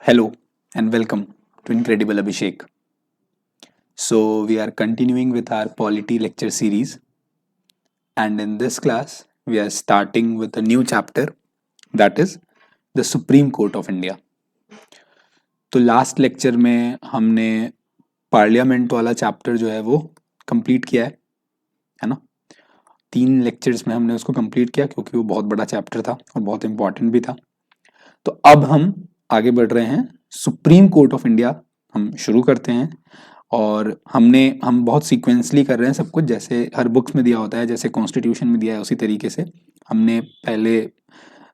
Hello and welcome to Incredible Abhishek. So, we are continuing with our polity lecture series, and in this class, we are starting with a new chapter that is the Supreme Court of India. तो last lecture में हमने parliament वाला chapter जो है वो complete किया है ना। 3 लेक्चर्स में हमने उसको कंप्लीट किया क्योंकि वो बहुत बड़ा चैप्टर था और बहुत इंपॉर्टेंट भी था। तो अब हम आगे बढ़ रहे हैं, सुप्रीम कोर्ट ऑफ इंडिया हम शुरू करते हैं और हम बहुत सीक्वेंसली कर रहे हैं सब कुछ, जैसे हर बुक्स में दिया होता है, जैसे कॉन्स्टिट्यूशन में दिया है उसी तरीके से। हमने पहले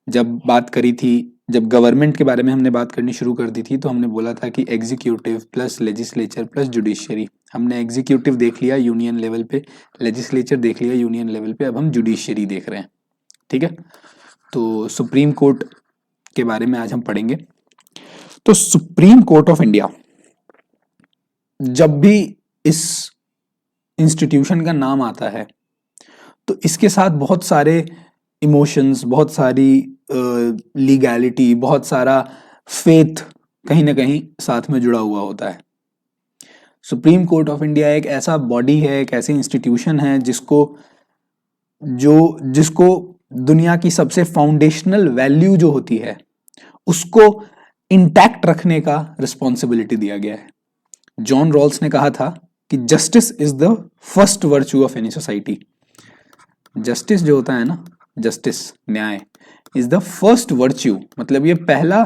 जब बात करी थी, जब गवर्नमेंट के बारे में हमने बात करनी शुरू कर दी थी, तो हमने बोला था कि executive plus legislature plus judiciary. हमने एग्जीक्यूटिव देख लिया यूनियन लेवल पे, लेजिस्लेचर देख लिया यूनियन लेवल पे, अब हम जुडिशियरी देख रहे हैं। ठीक है, तो सुप्रीम कोर्ट के बारे में आज हम पढ़ेंगे। तो सुप्रीम कोर्ट ऑफ इंडिया, जब भी इस इंस्टीट्यूशन का नाम आता है तो इसके साथ बहुत सारे इमोशंस, बहुत सारी लीगैलिटी, बहुत सारा फेथ कहीं ना कहीं साथ में जुड़ा हुआ होता है। सुप्रीम कोर्ट ऑफ इंडिया एक ऐसा बॉडी है, एक ऐसी इंस्टीट्यूशन है जिसको दुनिया की सबसे फाउंडेशनल वैल्यू जो होती है उसको इंटैक्ट रखने का रिस्पॉन्सिबिलिटी दिया गया है। जॉन रॉल्स ने कहा था कि justice is the first virtue of any society. Justice जो होता है ना, जस्टिस, न्याय, इज द फर्स्ट वर्च्यू, मतलब ये पहला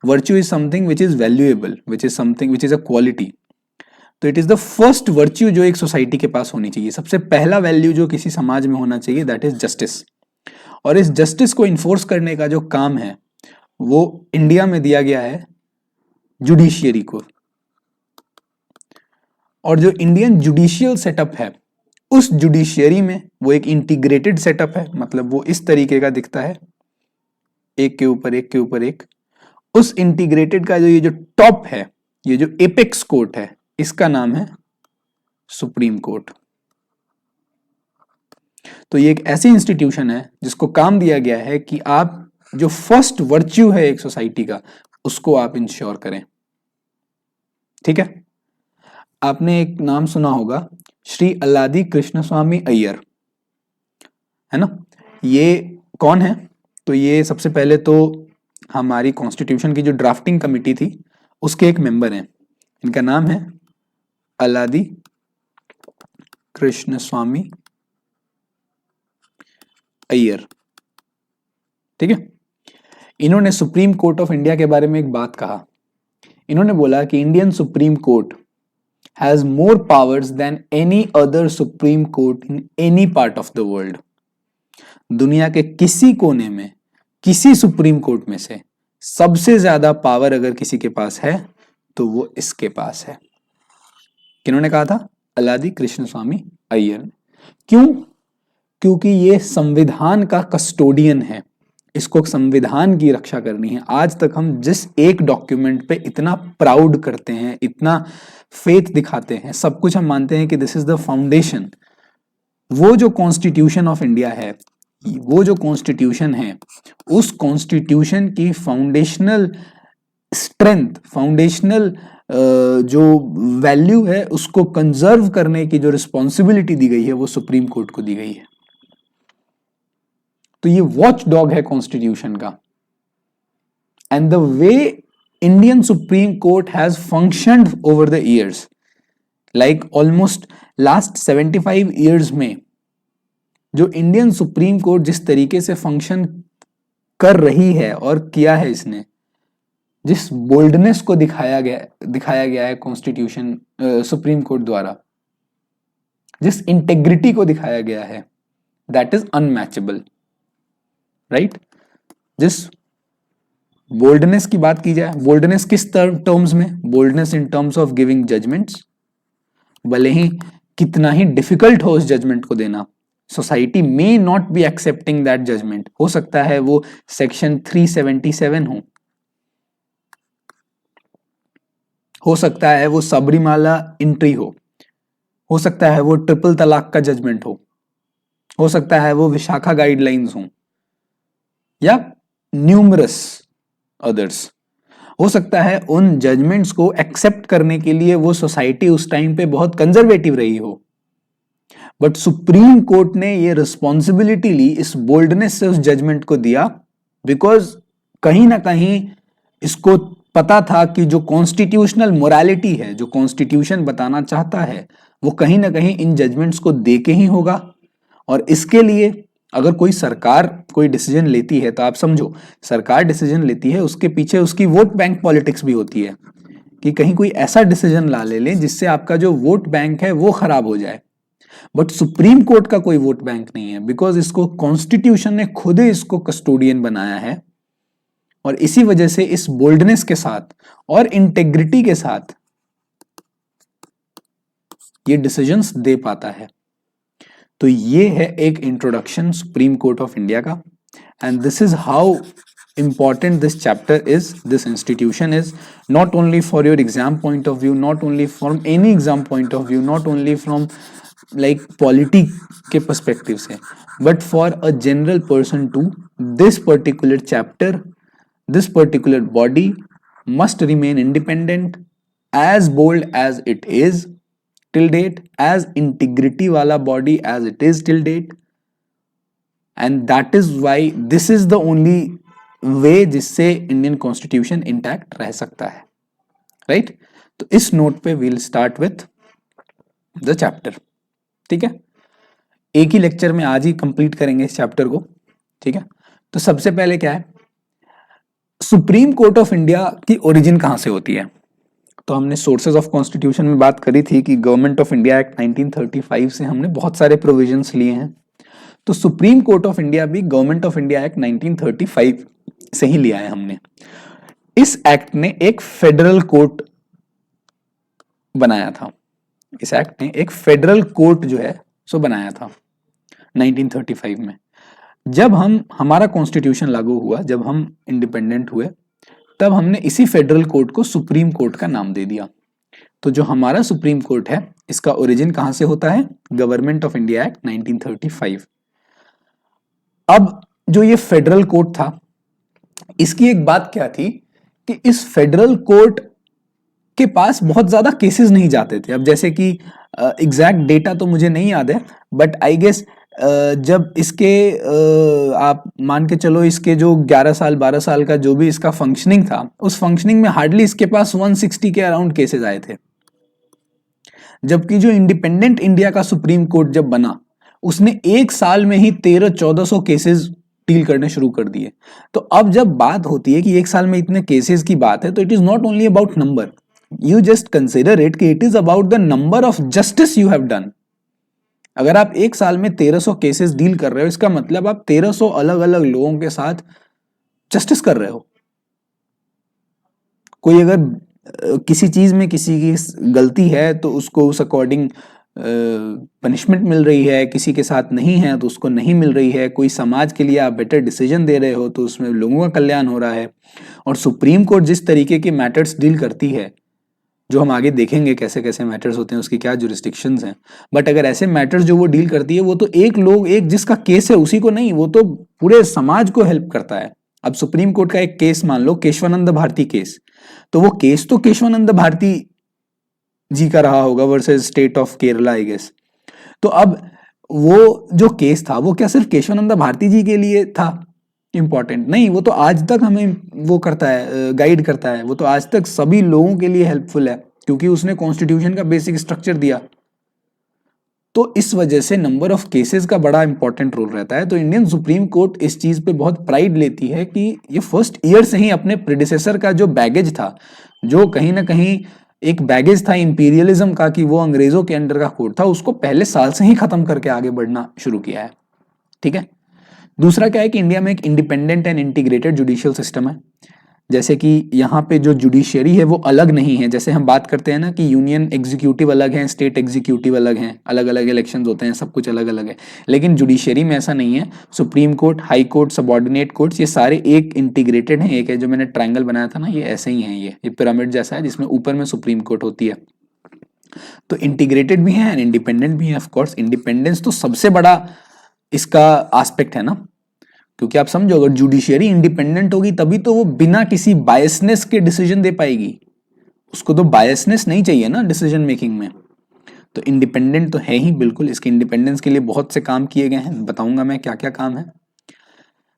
virtue is something which is valuable, which is something which is a quality. तो it is the first virtue जो एक सोसाइटी के पास होनी चाहिए, सबसे पहला वैल्यू जो किसी समाज में होना चाहिए, दैट इज जस्टिस। और इस जस्टिस को इन्फोर्स करने का जो काम है वो इंडिया में दिया गया है जुडिशियरी को। और जो इंडियन जुडिशियल सेटअप है, उस जुडिशियरी में वो एक इंटीग्रेटेड सेटअप है, मतलब वो इस तरीके का दिखता है, एक के ऊपर एक के ऊपर एक। उस इंटीग्रेटेड का ये जो टॉप है, ये जो एपेक्स कोर्ट है, इसका नाम है सुप्रीम कोर्ट। तो ये एक ऐसी इंस्टीट्यूशन है जिसको काम दिया गया है कि आप जो फर्स्ट वर्च्यू है एक सोसाइटी का, उसको आप इंश्योर करें। ठीक है, आपने एक नाम सुना होगा, श्री अल्लादी कृष्णस्वामी अय्यर, है ना। ये कौन है? तो ये सबसे पहले तो हमारी कॉन्स्टिट्यूशन की जो ड्राफ्टिंग कमिटी थी उसके एक मेंबर हैं। इनका नाम है अल्लादी कृष्णस्वामी अय्यर। ठीक है, इन्होंने सुप्रीम कोर्ट ऑफ इंडिया के बारे में एक बात कहा। इन्होंने बोला कि Indian supreme court has more powers than any other supreme court in any part of the world. दुनिया के किसी कोने में, किसी सुप्रीम कोर्ट में से सबसे ज्यादा पावर अगर किसी के पास है तो वो इसके पास है। किन्होंने कहा था? अल्लादी कृष्णस्वामी अय्यर। क्यों? क्योंकि ये संविधान का कस्टोडियन है, इसको संविधान की रक्षा करनी है। आज तक हम जिस एक डॉक्यूमेंट पे इतना प्राउड करते हैं, इतना फेथ दिखाते हैं, सब कुछ हम मानते हैं कि दिस इज द फाउंडेशन, वो जो कॉन्स्टिट्यूशन ऑफ इंडिया है, वो जो कॉन्स्टिट्यूशन है, उस कॉन्स्टिट्यूशन की फाउंडेशनल स्ट्रेंथ, फाउंडेशनल जो वैल्यू है, उसको कंजर्व करने की जो रिस्पॉन्सिबिलिटी दी गई है वो सुप्रीम कोर्ट को दी गई है। तो ये वॉच डॉग है कॉन्स्टिट्यूशन का। And the way Indian supreme court has functioned over the years, like almost last 75 years में जो इंडियन सुप्रीम कोर्ट जिस तरीके से फंक्शन कर रही है और किया है इसने, जिस बोल्डनेस को दिखाया गया है कॉन्स्टिट्यूशन सुप्रीम कोर्ट द्वारा, जिस इंटेग्रिटी को दिखाया गया है, दैट इज अनमैचेबल, राइट। जिस बोल्डनेस की बात की जाए, बोल्डनेस किस टर्म्स में? Boldness in terms of giving judgements, भले ही कितना ही डिफिकल्ट हो उस जजमेंट को देना, society may not be accepting that judgement. हो सकता है वो सेक्शन 377 हो सकता है वो सबरीमाला एंट्री हो सकता है वो ट्रिपल तलाक का जजमेंट हो सकता है वो विशाखा गाइडलाइंस हो, या न्यूमरस अदर्स। हो सकता है उन जजमेंट्स को एक्सेप्ट करने के लिए वो सोसाइटी उस टाइम पे बहुत कंजर्वेटिव रही हो, बट सुप्रीम कोर्ट ने ये रिस्पॉन्सिबिलिटी ली, इस बोल्डनेस से उस जजमेंट को दिया, बिकॉज कहीं ना कहीं इसको पता था कि जो कॉन्स्टिट्यूशनल मोरालिटी है, जो कॉन्स्टिट्यूशन बताना चाहता है, वो कहीं ना कहीं इन जजमेंट्स को दे के ही होगा। और इसके लिए अगर कोई सरकार कोई डिसीजन लेती है, तो आप समझो सरकार डिसीजन लेती है, उसके पीछे उसकी वोट बैंक पॉलिटिक्स भी होती है कि कहीं कोई ऐसा डिसीजन ला ले जिससे आपका जो वोट बैंक है वो खराब हो जाए। बट सुप्रीम कोर्ट का कोई वोट बैंक नहीं है, बिकॉज इसको कॉन्स्टिट्यूशन ने खुद ही इसको कस्टोडियन बनाया है, और इसी वजह से इस बोल्डनेस के साथ और इंटेग्रिटी के साथ ये डिसीजंस दे पाता है। तो ये है एक introduction supreme court of India का, and this is how important this chapter is, this institution is, not only for your exam point of view, not only from any exam point of view, not only from like polity के perspective से, but for a general person too, this particular chapter, this particular body must remain independent, as bold as it is till date, as integrity वाला body as it is till date, and that is why this is the only वे जिससे Indian constitution intact रह सकता है, right. तो इस note पे we'll start with the chapter, ठीक है। एक ही लेक्चर में आज ही कंप्लीट करेंगे इस चैप्टर को, ठीक है। तो सबसे पहले क्या है, सुप्रीम कोर्ट ऑफ इंडिया की ओरिजिन कहां से होती है। तो हमने सोर्सेज ऑफ कॉन्स्टिट्यूशन में बात करी थी कि गवर्नमेंट ऑफ इंडिया एक्ट 1935 से हमने बहुत सारे प्रोविजंस लिए हैं। तो सुप्रीम कोर्ट ऑफ इंडिया भी गवर्नमेंट ऑफ इंडिया एक्ट 1935 से ही लिया है हमने। इस एक्ट ने एक फेडरल कोर्ट बनाया था, इस एक्ट ने एक फेडरल कोर्ट जो है सो बनाया था 1935 में। जब हमारा कॉन्स्टिट्यूशन लागू हुआ, जब हम इंडिपेंडेंट हुए, तब हमने इसी फेडरल कोर्ट को सुप्रीम कोर्ट का नाम दे दिया। तो जो हमारा सुप्रीम कोर्ट है, इसका ओरिजिन कहां से होता है, गवर्नमेंट ऑफ इंडिया एक्ट 1935। अब जो ये फेडरल कोर्ट था, इसकी एक बात क्या थी कि इस फेडरल कोर्ट के पास बहुत ज्यादा केसेस नहीं जाते थे। अब जैसे कि एग्जैक्ट डेटा तो मुझे नहीं याद है, बट आई गेस जब इसके आप मान के चलो, इसके जो 11 साल 12 साल का जो भी इसका फंक्शनिंग था, उस फंक्शनिंग में हार्डली इसके पास 160 के अराउंड केसेस आए थे। जबकि जो इंडिपेंडेंट इंडिया का सुप्रीम कोर्ट जब बना, उसने एक साल में ही 1300-1400 केसेस डील करने शुरू कर दिए। तो अब जब बात होती है कि एक साल में इतने केसेस की बात है, तो it is not only about number, you just consider it कि it is about the number of justice you have done. अगर आप एक साल में 1300 केसेस डील कर रहे हो, इसका मतलब आप 1300 अलग अलग लोगों के साथ जस्टिस कर रहे हो। कोई अगर किसी चीज में किसी की गलती है तो उसको उस अकॉर्डिंग पनिशमेंट मिल रही है, किसी के साथ नहीं है तो उसको नहीं मिल रही है। कोई समाज के लिए आप बेटर डिसीजन दे रहे हो तो उसमें लोगों का कल्याण हो रहा है। और सुप्रीम कोर्ट जिस तरीके के मैटर्स डील करती है, जो हम आगे देखेंगे कैसे कैसे मैटर्स होते हैं, उसकी क्या जुरिस्डिक्शंस हैं, बट अगर ऐसे मैटर्स जो वो डील करती है, वो तो एक जिसका केस है उसी को नहीं, वो तो पूरे समाज को हेल्प करता है। अब सुप्रीम कोर्ट का एक केस मान लो, केशवानंद भारती केस, तो वो केस तो केशवानंद भारती जी का रहा होगा versus state of Kerala I guess. तो अब वो जो केस था, वो क्या सिर्फ केशवानंद भारती जी के लिए था इंपॉर्टेंट? नहीं, वो तो आज तक हमें वो करता है, गाइड करता है। वो तो आज तक सभी लोगों के लिए हेल्पफुल है, क्योंकि उसने कॉन्स्टिट्यूशन का बेसिक स्ट्रक्चर दिया। तो इस वजह से नंबर ऑफ केसेस का बड़ा इंपॉर्टेंट रोल रहता है। तो इंडियन सुप्रीम कोर्ट इस चीज पे बहुत प्राइड लेती है कि ये फर्स्ट ईयर से ही अपने प्रेडिसेसर का जो बैगेज था, जो कहीं ना कहीं एक बैगेज था इंपीरियलिज्म का, कि वो अंग्रेजों के अंडर का कोर्ट था, उसको पहले साल से ही खत्म करके आगे बढ़ना शुरू किया है। ठीक है। दूसरा क्या है कि इंडिया में एक independent and integrated judicial system है। जैसे कि यहाँ पे जो जुडिशियरी है वो अलग नहीं है। जैसे हम बात करते हैं ना कि यूनियन एग्जीक्यूटिव अलग है, स्टेट एग्जीक्यूटिव अलग हैं, अलग अलग इलेक्शंस होते हैं, सब कुछ अलग अलग है। लेकिन जुडिशियरी में ऐसा नहीं है। Supreme court, high court, subordinate courts, ये सारे एक इंटीग्रेटेड हैं। एक है जो मैंने ट्रायंगल बनाया था ना, ये ऐसे ही है, ये पिरामिड जैसा है, जिसमें ऊपर में सुप्रीम कोर्ट होती है। तो इंटीग्रेटेड भी है एंड इंडिपेंडेंट भी है। ऑफकोर्स इंडिपेंडेंस तो सबसे बड़ा इसका एस्पेक्ट है ना, क्योंकि आप समझो अगर जुडिशियरी इंडिपेंडेंट होगी तभी तो वो बिना किसी बायसनेस के डिसीजन दे पाएगी। उसको तो बायसनेस नहीं चाहिए ना डिसीजन मेकिंग में। तो इंडिपेंडेंट तो है ही बिल्कुल। इसके इंडिपेंडेंस के लिए बहुत से काम किए गए हैं, बताऊंगा मैं क्या क्या काम है।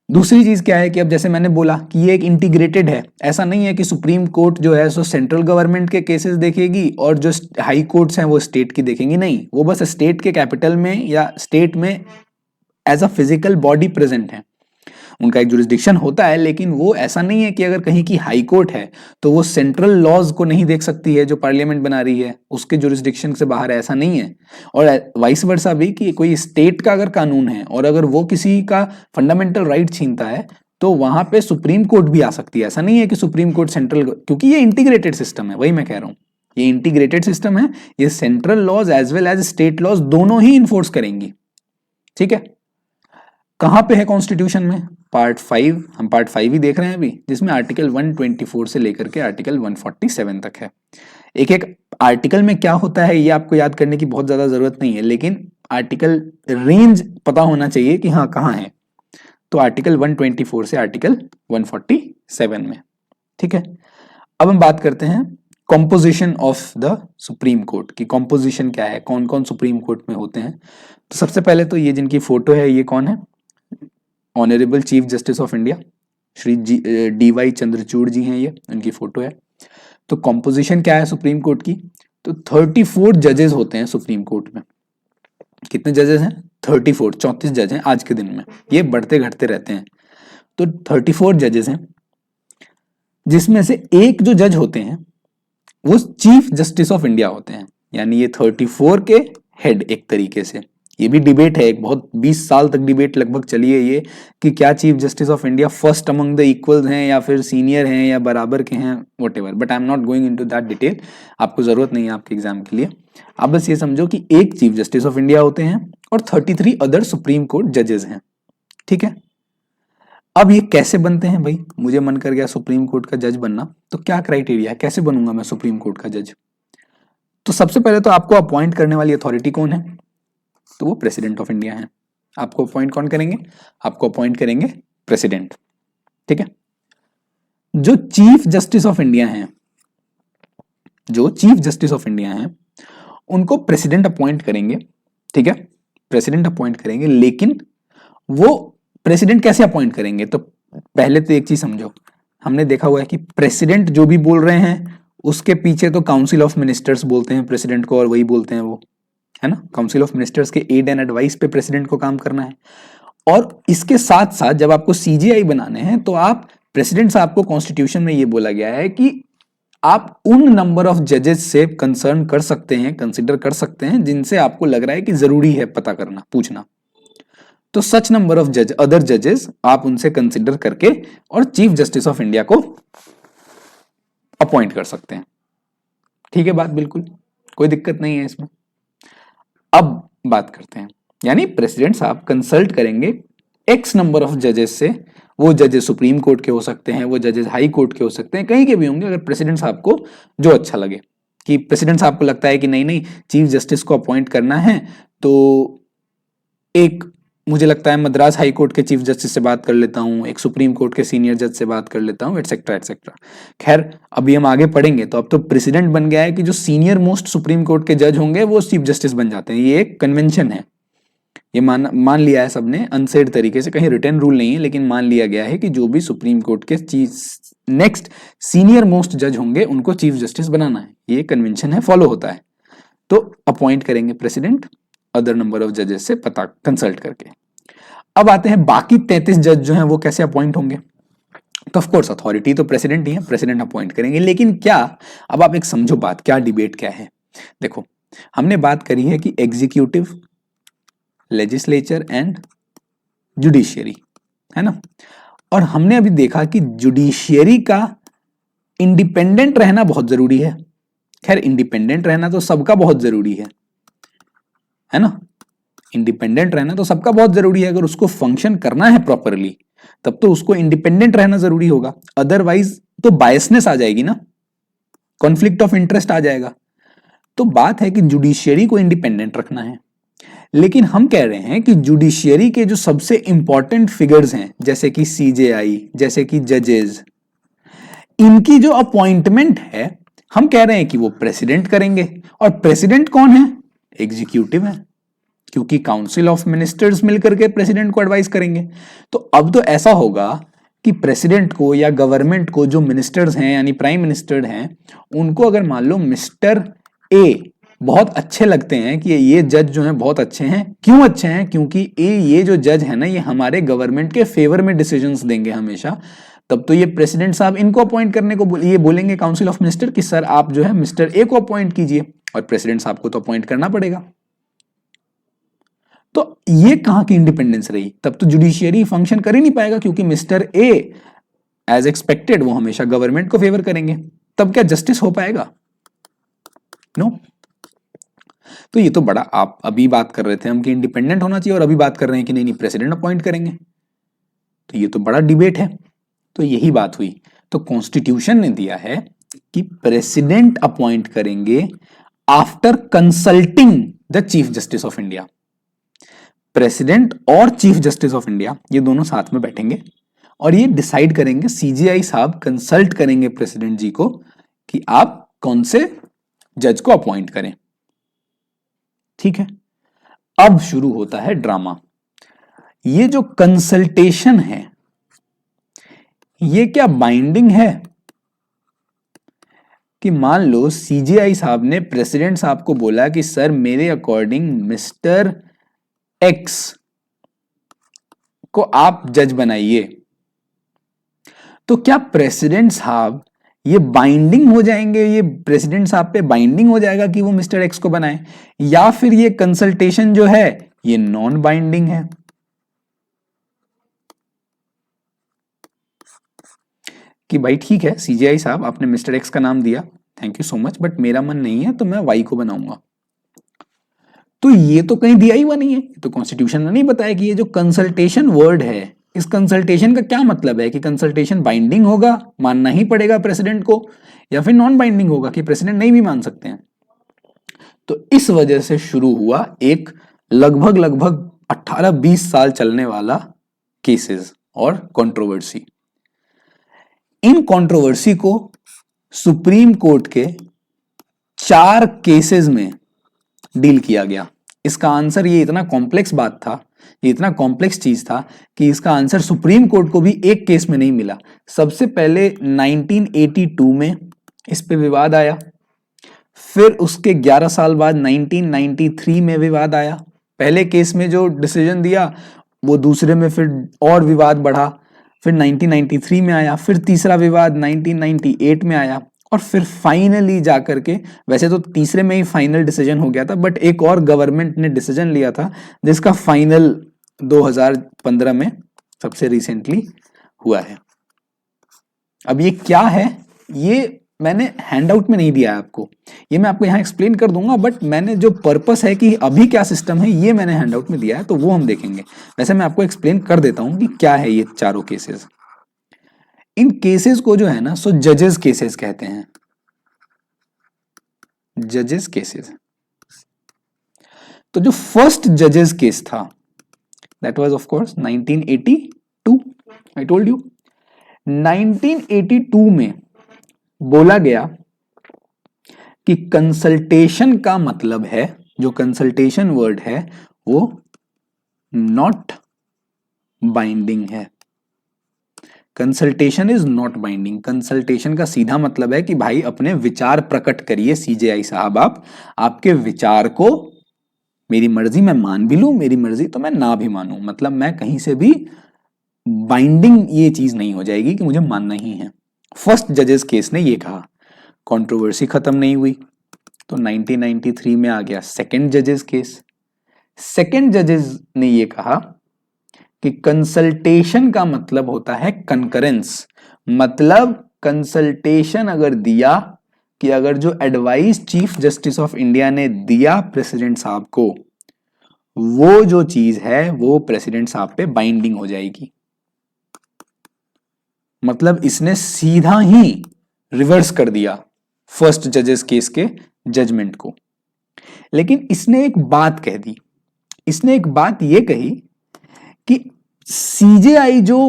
दूसरी चीज क्या है कि अब जैसे मैंने बोला कि ये एक इंटीग्रेटेड है। ऐसा नहीं है कि सुप्रीम कोर्ट जो है सो सेंट्रल गवर्नमेंट के केसेस देखेगी और जो हाई कोर्ट्स हैं वो स्टेट की देखेंगी, नहीं, वो बस स्टेट के कैपिटल में या स्टेट में as a physical body present है। उनका एक जुरिस्डिक्शन होता है, लेकिन वो ऐसा नहीं है कि अगर कहीं की हाई कोर्ट है तो वो सेंट्रल लॉज को नहीं देख सकती है जो पार्लियामेंट बना रही है, उसके जुरिस्डिक्शन से बाहर है, ऐसा नहीं है। और वाइस वर्सा भी कि कोई स्टेट का अगर कानून है और अगर वो किसी का फंडामेंटल राइट छीनता है तो वहां पे सुप्रीम कोर्ट भी आ सकती है। ऐसा नहीं है कि सुप्रीम कोर्ट सेंट्रल, क्योंकि ये इंटीग्रेटेड सिस्टम है, वही मैं कह रहा हूं, ये इंटीग्रेटेड सिस्टम है। ये central laws as well as state laws दोनों ही इन्फोर्स करेंगी। ठीक है, कहां पे है कॉन्स्टिट्यूशन में? पार्ट 5, हम पार्ट 5 ही देख रहे हैं अभी, जिसमें आर्टिकल 124 से लेकर के आर्टिकल 147 तक है। एक एक आर्टिकल में क्या होता है ये आपको याद करने की बहुत ज्यादा जरूरत नहीं है, लेकिन आर्टिकल रेंज पता होना चाहिए कि हाँ कहाँ है। तो आर्टिकल 124 से आर्टिकल 147 में। ठीक है, अब हम बात करते हैं composition of the supreme court की। कॉम्पोजिशन क्या है, कौन कौन सुप्रीम कोर्ट में होते हैं? तो सबसे पहले तो ये जिनकी फोटो है ये कौन है? Honourable chief justice of India Shri DY Chandrachud ji हैं, ये उनकी फोटो है। तो कॉम्पोजिशन क्या है सुप्रीम कोर्ट की? तो 34 जजेस होते हैं सुप्रीम कोर्ट में। कितने जजेस हैं? 34, 34 जज हैं आज के दिन में, ये बढ़ते घटते रहते हैं। तो 34 जजेस हैं, जिसमें से एक जो जज होते हैं वो चीफ जस्टिस ऑफ इंडिया होते हैं। यानी ये 34 के हेड एक तरीके से। ये भी डिबेट है, एक बहुत 20 साल तक डिबेट लगभग चली है ये कि क्या chief justice of India first among the equals हैं या फिर सीनियर हैं या बराबर के हैं, what ever, but I am not going into that detail, आपको जरूरत नहीं है आपके एग्जाम के लिए। आप बस ये समझो कि एक चीफ जस्टिस ऑफ इंडिया होते हैं और 33 अदर सुप्रीम कोर्ट जजेस हैं। ठीक है, अब ये कैसे बनते हैं भाई? मुझे मन कर गया सुप्रीम कोर्ट का जज बनना, तो क्या क्राइटेरिया है, कैसे बनूंगा मैं सुप्रीम कोर्ट का जज? तो सबसे पहले तो आपको अपॉइंट करने वाली अथॉरिटी कौन है? तो वो प्रेसिडेंट ऑफ इंडिया है। आपको अपॉइंट कौन करेंगे? आपको अपॉइंट करेंगे प्रेसिडेंट। ठीक है, जो चीफ जस्टिस ऑफ इंडिया हैं, जो चीफ जस्टिस ऑफ इंडिया हैं उनको प्रेसिडेंट अपॉइंट करेंगे। ठीक है, प्रेसिडेंट अपॉइंट करेंगे, लेकिन वो प्रेसिडेंट कैसे अपॉइंट करेंगे? तो पहले तो एक चीज समझो, हमने देखा हुआ है कि प्रेसिडेंट जो भी बोल रहे हैं उसके पीछे तो काउंसिल ऑफ मिनिस्टर्स बोलते हैं प्रेसिडेंट को, और वही बोलते हैं वो, है ना। काउंसिल ऑफ मिनिस्टर्स के एड एंड एडवाइस पे प्रेसिडेंट को काम करना है। और इसके साथ साथ जब आपको CJI बनाने हैं तो आप प्रेसिडेंट साहब को कॉन्स्टिट्यूशन में ये बोला गया है कि आप उन नंबर ऑफ जजेस से कंसर्न कर सकते हैं, कंसिडर कर सकते हैं जिनसे आपको लग रहा है कि जरूरी है पता करना, पूछना। तो सच नंबर ऑफ जज, अदर जजेस आप उनसे कंसिडर करके और चीफ जस्टिस ऑफ इंडिया को अपॉइंट कर सकते हैं। ठीक है, बात बिल्कुल कोई दिक्कत नहीं है इसमें। अब बात करते हैं, यानी प्रेसिडेंट साहब कंसल्ट करेंगे एक्स नंबर ऑफ जजेस से। वो जजेस सुप्रीम कोर्ट के हो सकते हैं, वो जजेस हाई कोर्ट के हो सकते हैं, कहीं के भी होंगे। अगर प्रेसिडेंट साहब को जो अच्छा लगे, कि प्रेसिडेंट साहब को लगता है कि नहीं नहीं चीफ जस्टिस को अपॉइंट करना है, तो एक मुझे लगता है मद्रास हाई कोर्ट के चीफ जस्टिस से बात कर लेता हूं, एक सुप्रीम कोर्ट के सीनियर जज से बात कर लेता हूं, एटसेट्रा एटसेट्रा। खैर अभी हम आगे पढ़ेंगे, तो अब तो प्रेसिडेंट बन गया है कि जो सीनियर मोस्ट सुप्रीम कोर्ट के जज होंगे वो चीफ जस्टिस बन जाते हैं। ये एक कन्वेंशन है, ये मान लिया है सबने अनसेड तरीके से, कहीं रिटर्न रूल नहीं है, लेकिन मान लिया गया है कि जो भी सुप्रीम कोर्ट के नेक्स्ट सीनियर मोस्ट जज होंगे उनको चीफ जस्टिस बनाना है। ये कन्वेंशन है, फॉलो होता है। तो अपॉइंट करेंगे प्रेसिडेंट अदर नंबर ऑफ जजेस से पता कंसल्ट करके। अब आते हैं बाकी 33 जज जो हैं वो कैसे अपॉइंट होंगे। तो ऑफ कोर्स अथॉरिटी तो प्रेसिडेंट ही है, प्रेसिडेंट अपॉइंट करेंगे, लेकिन क्या, अब आप एक समझो बात, क्या डिबेट क्या है। देखो हमने बात करी है कि एग्जीक्यूटिव, लेजिस्लेचर एंड जुडिशियरी, है ना। और हमने अभी देखा कि जुडिशियरी का इंडिपेंडेंट रहना बहुत जरूरी है। खैर इंडिपेंडेंट रहना तो सबका बहुत जरूरी है ना। इंडिपेंडेंट रहना तो सबका बहुत जरूरी है। अगर उसको फंक्शन करना है प्रॉपरली तब तो उसको इंडिपेंडेंट रहना जरूरी होगा, अदरवाइज तो बायसनेस आ जाएगी ना, कॉन्फ्लिक्ट ऑफ इंटरेस्ट आ जाएगा। तो बात है कि जुडिशियरी को इंडिपेंडेंट रखना है। लेकिन हम कह रहे हैं कि जुडिशियरी के जो सबसे इंपॉर्टेंट फिगर्स हैं, जैसे कि सीजेआई, जैसे कि जजेस, इनकी जो अपॉइंटमेंट है, हम कह रहे हैं कि वो प्रेसिडेंट करेंगे। और प्रेसिडेंट कौन है? एग्जीक्यूटिव है, क्योंकि काउंसिल ऑफ मिनिस्टर्स मिलकर के प्रेसिडेंट को एडवाइस करेंगे। तो अब तो ऐसा होगा कि प्रेसिडेंट को या गवर्नमेंट को जो मिनिस्टर्स हैं यानी प्राइम मिनिस्टर हैं, उनको अगर मान लो मिस्टर ए बहुत अच्छे लगते हैं कि ये जज जो हैं बहुत अच्छे हैं, क्यों अच्छे हैं? क्योंकि ये जो जज है ना, ये हमारे गवर्नमेंट के फेवर में डिसीजंस देंगे हमेशा, तब तो ये प्रेसिडेंट साहब इनको अपॉइंट करने को ये बोलेंगे काउंसिल ऑफ मिनिस्टर कि सर आप जो है मिस्टर ए को अपॉइंट कीजिए, और प्रेसिडेंट साहब को तो अपॉइंट करना पड़ेगा। तो ये कहां की इंडिपेंडेंस रही? तब तो जुडिशियरी फंक्शन कर ही नहीं पाएगा, क्योंकि मिस्टर ए एज एक्सपेक्टेड वो हमेशा गवर्नमेंट को फेवर करेंगे। तब क्या जस्टिस हो पाएगा? नो। तो ये तो बड़ा, आप अभी बात कर रहे थे हम कि इंडिपेंडेंट होना चाहिए, और अभी बात कर रहे हैं कि नहीं नहीं प्रेसिडेंट अपॉइंट करेंगे। तो ये तो बड़ा डिबेट है। तो यही बात हुई। तो कॉन्स्टिट्यूशन ने दिया है कि प्रेसिडेंट अपॉइंट करेंगे after consulting the chief justice of India. President और चीफ जस्टिस ऑफ इंडिया ये दोनों साथ में बैठेंगे और ये डिसाइड करेंगे, सीजीआई साहब कंसल्ट करेंगे प्रेसिडेंट जी को कि आप कौन से जज को अपॉइंट करें। ठीक है, अब शुरू होता है ड्रामा। ये जो कंसल्टेशन है ये क्या बाइंडिंग है? कि मान लो सीजीआई साहब ने प्रेसिडेंट साहब को बोला कि सर मेरे अकॉर्डिंग मिस्टर एक्स को आप जज बनाइए, तो क्या प्रेसिडेंट साहब ये बाइंडिंग हो जाएंगे, ये प्रेसिडेंट साहब पे बाइंडिंग हो जाएगा कि वो मिस्टर एक्स को बनाए, या फिर ये कंसल्टेशन जो है ये नॉन बाइंडिंग है? कि भाई ठीक है सीजीआई साहब आपने मिस्टर एक्स का नाम दिया, thank you so much, but मेरा मन नहीं है तो मैं वाई को बनाऊंगा। तो ये तो कहीं दिया ही हुआ नहीं है, तो कॉन्स्टिट्यूशन ने नहीं बताया कि ये जो कंसल्टेशन वर्ड है, इस कंसल्टेशन का क्या मतलब है? कि कंसल्टेशन बाइंडिंग होगा, मानना ही पड़ेगा प्रेसिडेंट को, या फिर नॉन बाइंडिंग होगा कि प्रेसिडेंट नहीं भी मान सकते हैं। तो इस वजह से शुरू हुआ एक लगभग 18-20 साल चलने वाला केसेस और कंट्रोवर्सी। इन कंट्रोवर्सी को सुप्रीम कोर्ट के 4 केसेस में डील किया गया। इसका आंसर, ये इतना कॉम्प्लेक्स बात था, ये इतना कॉम्प्लेक्स चीज था कि इसका आंसर सुप्रीम कोर्ट को भी एक केस में नहीं मिला। सबसे पहले 1982 में इस पे विवाद आया, फिर उसके 11 साल बाद 1993 में विवाद आया। पहले केस में जो डिसीजन दिया वो दूसरे में फिर और विवाद बढ़ा, फिर 1993 में आया, फिर तीसरा विवाद 1998 में आया, और फिर फाइनली जाकर के, वैसे तो तीसरे में ही फाइनल डिसीजन हो गया था, बट एक और गवर्नमेंट ने डिसीजन लिया था जिसका फाइनल 2015 में सबसे रिसेंटली हुआ है। अब ये क्या है ये मैंने हैंडआउट में नहीं दिया है आपको, ये मैं आपको यहां एक्सप्लेन कर दूंगा, बट मैंने जो पर्पस है कि अभी क्या सिस्टम है ये मैंने हैंडआउट में दिया है, तो वो हम देखेंगे। वैसे मैं आपको एक्सप्लेन कर देता हूं कि क्या है ये चारों केसेस। इन केसेस को जो है ना सो जजेस केसेस कहते हैं, जजेस केसेस। तो जो फर्स्ट जजेस केस था that was of course 1982। I told you 1982 में बोला गया कि कंसल्टेशन का मतलब है, जो कंसल्टेशन वर्ड है वो नॉट बाइंडिंग है। Consultation is not binding. Consultation का सीधा मतलब है कि भाई अपने विचार प्रकट करिए सीजेआई साहब, आप आपके विचार को, मेरी मर्जी मैं मान भी लूं, मेरी मर्जी तो मैं ना भी मानूं, मतलब मैं कहीं से भी बाइंडिंग ये चीज नहीं हो जाएगी कि मुझे मानना ही है। फर्स्ट जजेस केस ने ये कहा, कंट्रोवर्सी खत्म नहीं हुई, तो 1993 में आ गया सेकंड जजेस केस। सेकंड जजेस ने ये कहा कि कंसल्टेशन का मतलब होता है कंकरेंस, मतलब कंसल्टेशन अगर दिया कि अगर जो advice chief justice of India ने दिया प्रेसिडेंट साहब को, वो जो चीज है वो प्रेसिडेंट साहब पे बाइंडिंग हो जाएगी। मतलब इसने सीधा ही रिवर्स कर दिया फर्स्ट जजेस केस के जजमेंट को। लेकिन इसने एक बात कह दी इसने एक बात ये कही कि सीजेआई जो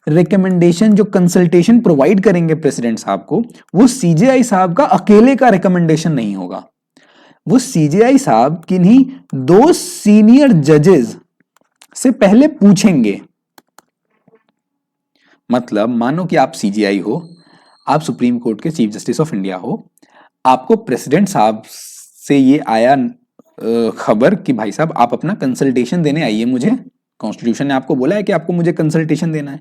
रिकमेंडेशन, जो कंसल्टेशन प्रोवाइड करेंगे प्रेसिडेंट साहब को, वो सीजेआई साहब का अकेले का रिकमेंडेशन नहीं होगा, वो सीजेआई साहब किन्हीं 2 सीनियर जजेस से पहले पूछेंगे। मतलब मानो कि आप सीजेआई हो, आप सुप्रीम कोर्ट के चीफ जस्टिस ऑफ इंडिया हो, आपको प्रेसिडेंट साहब से ये आया खबर कि भाई साहब आप अपना कंसल्टेशन देने आइए मुझे, कॉन्स्टिट्यूशन ने आपको बोला है कि आपको मुझे कंसल्टेशन देना है।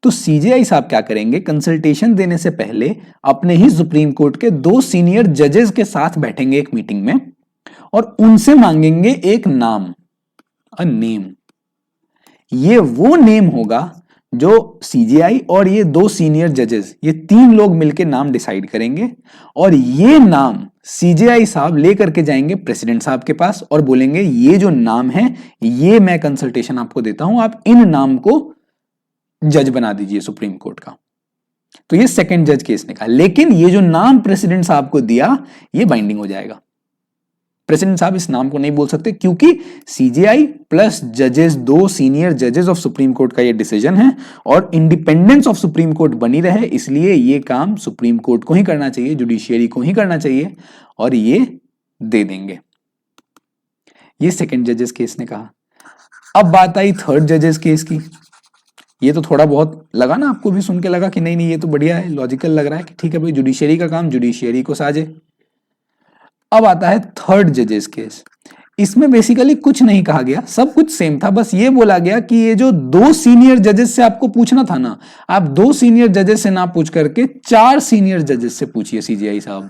तो सीजेआई साहब क्या करेंगे, कंसल्टेशन देने से पहले अपने ही सुप्रीम कोर्ट के 2 सीनियर जजेस के साथ बैठेंगे एक मीटिंग में और उनसे मांगेंगे एक नाम, अ नेम। ये वो नेम होगा जो सीजेआई और ये 2 सीनियर जजेस, ये 3 लोग मिलकर नाम डिसाइड करेंगे और ये नाम सीजेआई साहब लेकर के जाएंगे प्रेसिडेंट साहब के पास और बोलेंगे ये जो नाम है ये मैं कंसल्टेशन आपको देता हूं, आप इन नाम को जज बना दीजिए सुप्रीम कोर्ट का। तो ये सेकंड जज केस ने कहा, लेकिन ये जो नाम प्रेसिडेंट साहब को दिया ये बाइंडिंग हो जाएगा। प्रेसिडेंट साहब इस नाम को नहीं बोल सकते क्योंकि सीजेआई प्लस जजेस, 2 सीनियर जजेस ऑफ सुप्रीम कोर्ट का ये डिसीजन है और इंडिपेंडेंस ऑफ सुप्रीम कोर्ट बनी रहे, इसलिए ये काम सुप्रीम कोर्ट को ही करना चाहिए, जुडिशियरी को ही करना चाहिए और ये दे देंगे। ये सेकंड जजेस केस ने कहा। अब बात आई थर्ड जजेस केस की। ये तो थोड़ा बहुत लगा ना आपको भी, सुन के लगा कि नहीं नहीं ये तो बढ़िया है, लॉजिकल लग रहा है कि ठीक है भाई जुडिशियरी का काम जुडिशियरी को साजे। अब आता है थर्ड जजेस केस। इसमें बेसिकली कुछ नहीं कहा गया, सब कुछ सेम था, बस ये बोला गया कि ये जो 2 सीनियर जजेस से आपको पूछना था ना, आप 2 सीनियर जजेस से ना पूछ करके 4 सीनियर जजेस से पूछिए सीजेआई साहब।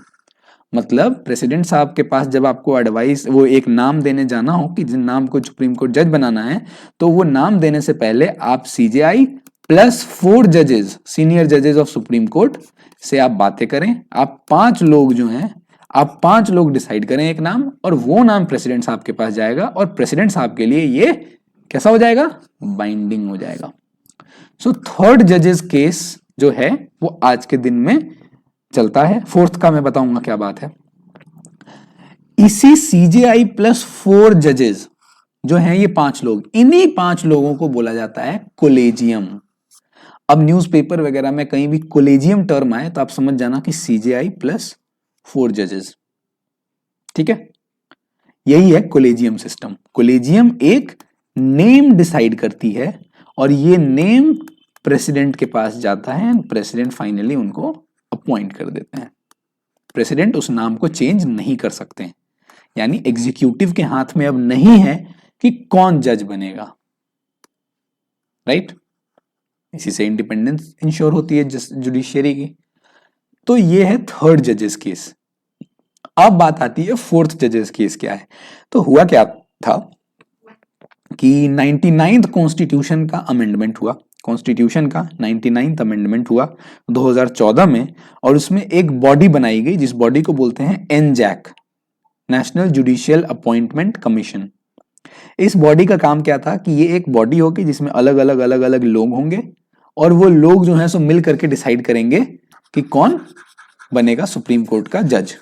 मतलब प्रेसिडेंट साहब के पास जब आपको एडवाइस, वो एक नाम देने जाना हो कि जिन नाम को सुप्रीम कोर्ट जज बनाना है, तो वो नाम देने से पहले आप सीजेआई प्लस 4 जजेस, सीनियर जजेस ऑफ सुप्रीम कोर्ट से आप बातें करें। आप 5 लोग जो हैं, आप 5 लोग डिसाइड करें एक नाम और वो नाम प्रेसिडेंट साहब के पास जाएगा और प्रेसिडेंट साहब के लिए ये कैसा हो जाएगा, बाइंडिंग हो जाएगा। सो थर्ड जजेस केस जो है वो आज के दिन में चलता है। फोर्थ का मैं बताऊंगा क्या बात है। इसी सीजेआई प्लस 4 जजेस जो हैं, ये 5 लोग, इन्हीं 5 लोगों को बोला जाता है कोलेजियम। अब न्यूज़पेपर वगैरह में कहीं भी कोलेजियम टर्म आए तो आप समझ जाना कि सीजेआई प्लस 4 जजेस, ठीक है। यही है कोलेजियम सिस्टम। कोलेजियम एक नेम डिसाइड करती है और ये नेम प्रेसिडेंट के पास जाता है, प्रेसिडेंट फाइनली उनको अपॉइंट कर देते हैं। प्रेसिडेंट उस नाम को चेंज नहीं कर सकते हैं, यानी एग्जीक्यूटिव के हाथ में अब नहीं है कि कौन जज बनेगा, राइट। इसी से इंडिपेंडेंस इंश्योर होती है जुडिशियरी की। तो ये है थर्ड जजेस केस। अब बात आती है फोर्थ जजेस केस क्या है। तो हुआ क्या था कि 99th कॉन्स्टिट्यूशन का अमेंडमेंट हुआ, कॉन्स्टिट्यूशन का 99th अमेंडमेंट हुआ 2014 में, और उसमें एक बॉडी बनाई गई जिस बॉडी को बोलते हैं एनजैक, नेशनल जुडिशियल अपॉइंटमेंट कमीशन। इस बॉडी का काम क्या था कि ये एक बॉडी होगी जिसमें अलग अलग लोग होंगे और वो लोग जो हैं सो मिल करके डिसाइड करेंगे कि कौन बनेगा सुप्रीम कोर्ट का जज।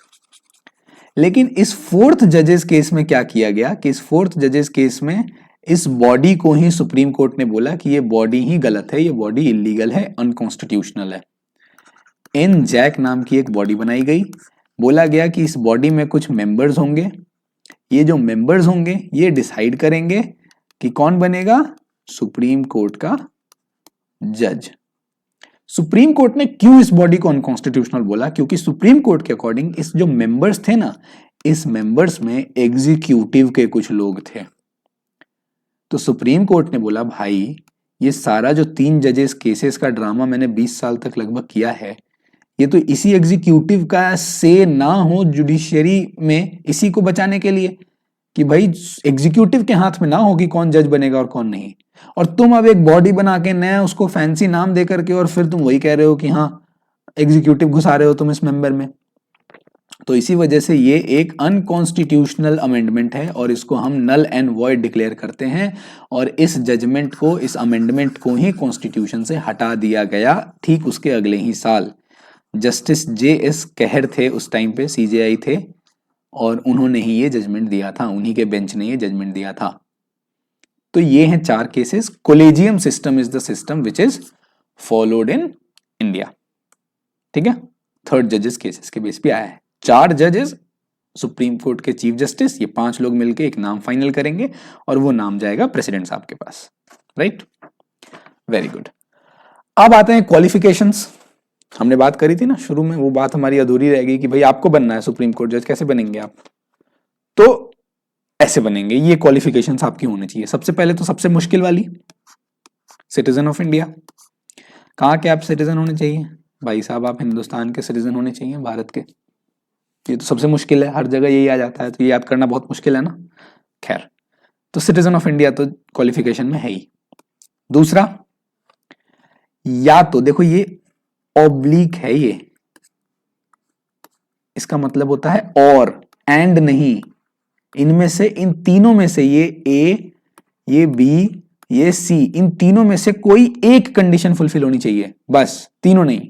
लेकिन इस फोर्थ जजेस केस में क्या किया गया कि इस फोर्थ जजेस केस में इस बॉडी को ही सुप्रीम कोर्ट ने बोला कि ये बॉडी ही गलत है, ये बॉडी इलीगल है, अनकॉन्स्टिट्यूशनल है। एनजैक नाम की एक बॉडी बनाई गई। बोला गया कि इस बॉडी में कुछ मेंबर्स होंगे, ये जो मेंबर्स होंगे ये डिसाइड करेंगे कि कौन बनेगा सुप्रीम कोर्ट का जज। सुप्रीम कोर्ट ने क्यों इस बॉडी को अनकॉन्स्टिट्यूशनल बोला? क्योंकि सुप्रीम कोर्ट के अकॉर्डिंग इस जो मेंबर्स थे ना, इस मेंबर्स में एग्जीक्यूटिव के कुछ लोग थे। तो सुप्रीम कोर्ट ने बोला भाई ये सारा जो 3 जजेस केसेस का ड्रामा मैंने 20 साल तक लगभग किया है, ये तो इसी एग्जीक्यूटिव का से ना हो जुडिशियरी में, इसी को बचाने के लिए कि भाई एग्जीक्यूटिव के हाथ में ना हो कि कौन जज बनेगा और कौन नहीं। और तुम अब एक बॉडी बना के नया उसको फैंसी नाम दे करके और फिर तुम वही कह रहे हो कि हाँ एग्जीक्यूटिव घुसा रहे हो तुम इस मेंबर में। तो इसी वजह से ये एक अनकॉन्स्टिट्यूशनल अमेंडमेंट है और इसको हम नल एंड वॉइड डिक्लेयर करते हैं और इस जजमेंट को, इस अमेंडमेंट को ही कॉन्स्टिट्यूशन से हटा दिया गया। ठीक उसके अगले ही साल जस्टिस JS कहर थे, उस टाइम पे CJI थे और उन्होंने ही ये जजमेंट दिया था, उन्हीं के बेंच ने ये जजमेंट दिया था। तो ये हैं 4 cases. Collegium system is the system which is followed in India. ठीक है, 3rd जजेस केसेस के बेस पे आया है। 4 जजेस सुप्रीम कोर्ट के चीफ जस्टिस, ये 5 लोग मिलके एक नाम फाइनल करेंगे और वो नाम जाएगा प्रेसिडेंट साहब के पास। Right, very good. अब आते हैं क्वालिफिकेशंस। हमने बात करी थी ना शुरू में, वो बात हमारी अधूरी रह गई कि भाई आपको बनना है सुप्रीम कोर्ट जज, कैसे बनेंगे आप? तो ऐसे बनेंगे, ये क्वालिफिकेशंस आपकी होनी चाहिए। सबसे पहले तो सबसे मुश्किल वाली, सिटीजन ऑफ इंडिया। कहाँ के आप सिटीजन होने चाहिए भाई साहब? आप हिंदुस्तान के सिटीजन होने चाहिए, भारत के। ये तो सबसे मुश्किल है, हर जगह यही आ जाता है, तो ये याद करना बहुत मुश्किल है ना। खैर, तो सिटीजन ऑफ इंडिया तो क्वालिफिकेशन में है ही। दूसरा, या तो देखो ये ऑब्लिक है, ये इसका मतलब होता है और, एंड नहीं। इनमें से, इन तीनों में से, ये ए, ये बी, ये सी, इन तीनों में से कोई एक कंडीशन फुलफिल होनी चाहिए, बस, तीनों नहीं।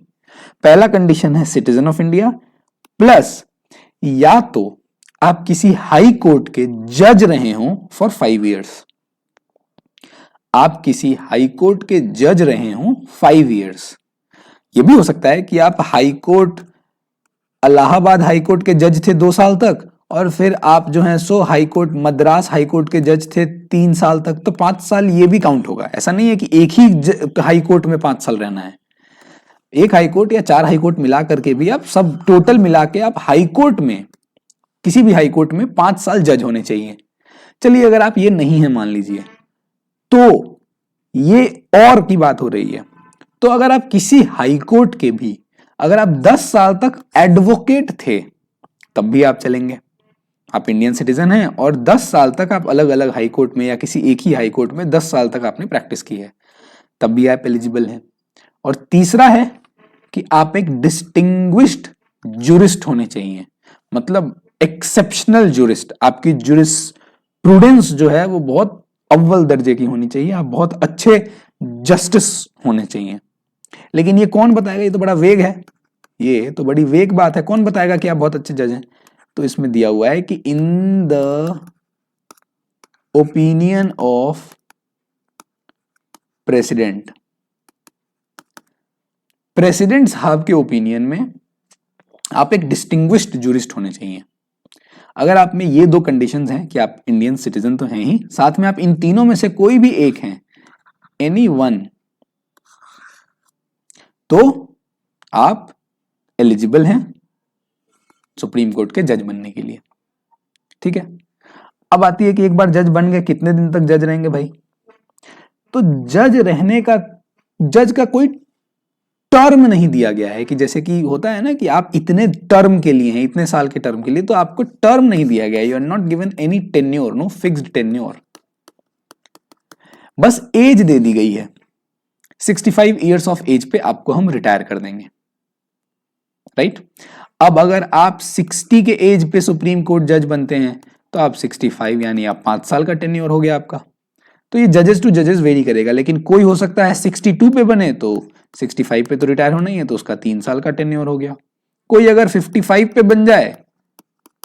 पहला कंडीशन है सिटीजन ऑफ इंडिया, प्लस या तो आप किसी हाई कोर्ट के जज रहे हो फॉर 5 इयर्स। आप किसी हाई कोर्ट के जज रहे हो 5 इयर्स। ये भी हो सकता है कि आप high court, Allahabad high court के जज थे 2 साल तक, और फिर आप जो हैं सो high court, Madras high court के जज थे 3 साल तक, तो 5 साल ये भी काउंट होगा। ऐसा नहीं है कि एक ही हाई कोर्ट में 5 साल रहना है। एक हाई कोर्ट या 4 हाई कोर्ट मिला करके भी आप सब टोटल मिला के आप हाई कोर्ट में, किसी भी हाई कोर्ट में 5 साल जज होने चाहिए। चलिए, अगर आप ये नहीं है मान लीजिए, तो ये और की बात हो रही है। तो अगर आप किसी हाई कोर्ट के भी, अगर आप 10 साल तक एडवोकेट थे, तब भी आप चलेंगे। आप इंडियन सिटीजन हैं और 10 साल तक आप अलग अलग हाई कोर्ट में या किसी एक ही हाई कोर्ट में 10 साल तक आपने प्रैक्टिस की है, तब भी आप एलिजिबल हैं। और तीसरा है कि आप एक डिस्टिंग्विश्ड जूरिस्ट होने चाहिए, मतलब एक्सेप्शनल जूरिस्ट। आपकी जूरिस्प्रूडेंस जो है वो बहुत अव्वल दर्जे की होनी चाहिए, आप बहुत अच्छे जस्टिस होने चाहिए। लेकिन ये कौन बताएगा? ये तो बड़ा वेग है, ये तो बड़ी वेग बात है। कौन बताएगा कि आप बहुत अच्छे जज हैं? तो इसमें दिया हुआ है कि in the opinion of president, president साहब के ओपिनियन में आप एक डिस्टिंग्विश्ड जूरिस्ट होने चाहिए। अगर आप में ये 2 कंडीशंस हैं कि आप इंडियन सिटीजन तो हैं ही, साथ में आप इन तीनों में से कोई भी एक हैं, एनी वन, तो आप एलिजिबल हैं सुप्रीम कोर्ट के जज बनने के लिए। ठीक है, अब आती है कि एक बार जज बन गए, कितने दिन तक जज रहेंगे भाई? तो जज रहने का, जज का कोई टर्म नहीं दिया गया है कि जैसे कि होता है ना कि आप इतने टर्म के लिए हैं, इतने साल के टर्म के लिए, तो आपको टर्म नहीं दिया गया। You are not given any tenure, no fixed tenure. बस एज दे दी गई है, 65 इयर्स ऑफ एज पे आपको हम रिटायर कर देंगे। राइट, अब अगर आप 60 के एज पे सुप्रीम कोर्ट जज बनते हैं तो आप 65 यानी आप 5 साल का टेन्योर हो गया आपका। तो ये जजेस टू जजेस वेरी करेगा, लेकिन कोई हो सकता है 62 पे बने तो 65 पे तो रिटायर होना ही है, तो उसका 3 साल का टेन्योर हो गया। कोई अगर 55 पे बन जाए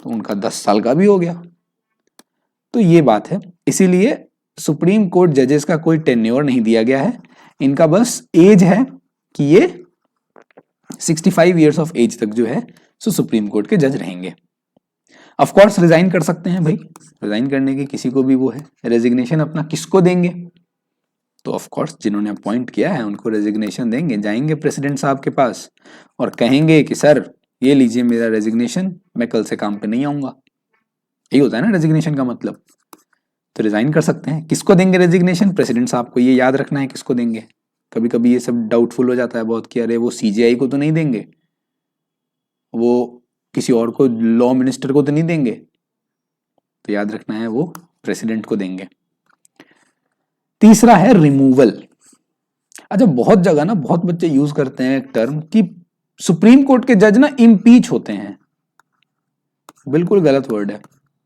तो उनका 10 साल का भी हो गया। तो ये बात है, इसीलिए सुप्रीम कोर्ट जजेस का कोई टेन्योर नहीं दिया गया है, इनका बस एज है कि ये 65 इयर्स ऑफ एज तक जो है सो सुप्रीम कोर्ट के जज रहेंगे। ऑफ कोर्स रिजाइन कर सकते हैं भाई, रिजाइन करने की किसी को भी वो है। रेजिग्नेशन अपना किसको देंगे? तो ऑफ कोर्स जिन्होंने अपॉइंट किया है उनको रेजिग्नेशन देंगे, जाएंगे प्रेसिडेंट साहब के पास और कहेंगे कि सर ये लीजिए मेरा रेजिग्नेशन, मैं कल से काम पे नहीं आऊंगा। यही होता है ना रेजिग्नेशन का मतलब। तो रिजाइन कर सकते हैं। किसको देंगे रेजिग्नेशन? प्रेसिडेंट साहब को। ये याद रखना है किसको देंगे। कभी कभी ये सब डाउटफुल हो जाता है बहुत कि अरे वो सीजीआई को तो नहीं देंगे, वो किसी और को, लॉ मिनिस्टर को तो नहीं देंगे। तो याद रखना है वो प्रेसिडेंट को देंगे। तीसरा है रिमूवल। अच्छा, बहुत जगह ना बहुत बच्चे यूज करते हैं एक टर्म कि सुप्रीम कोर्ट के जज ना इम्पीच होते हैं। बिल्कुल गलत वर्ड है।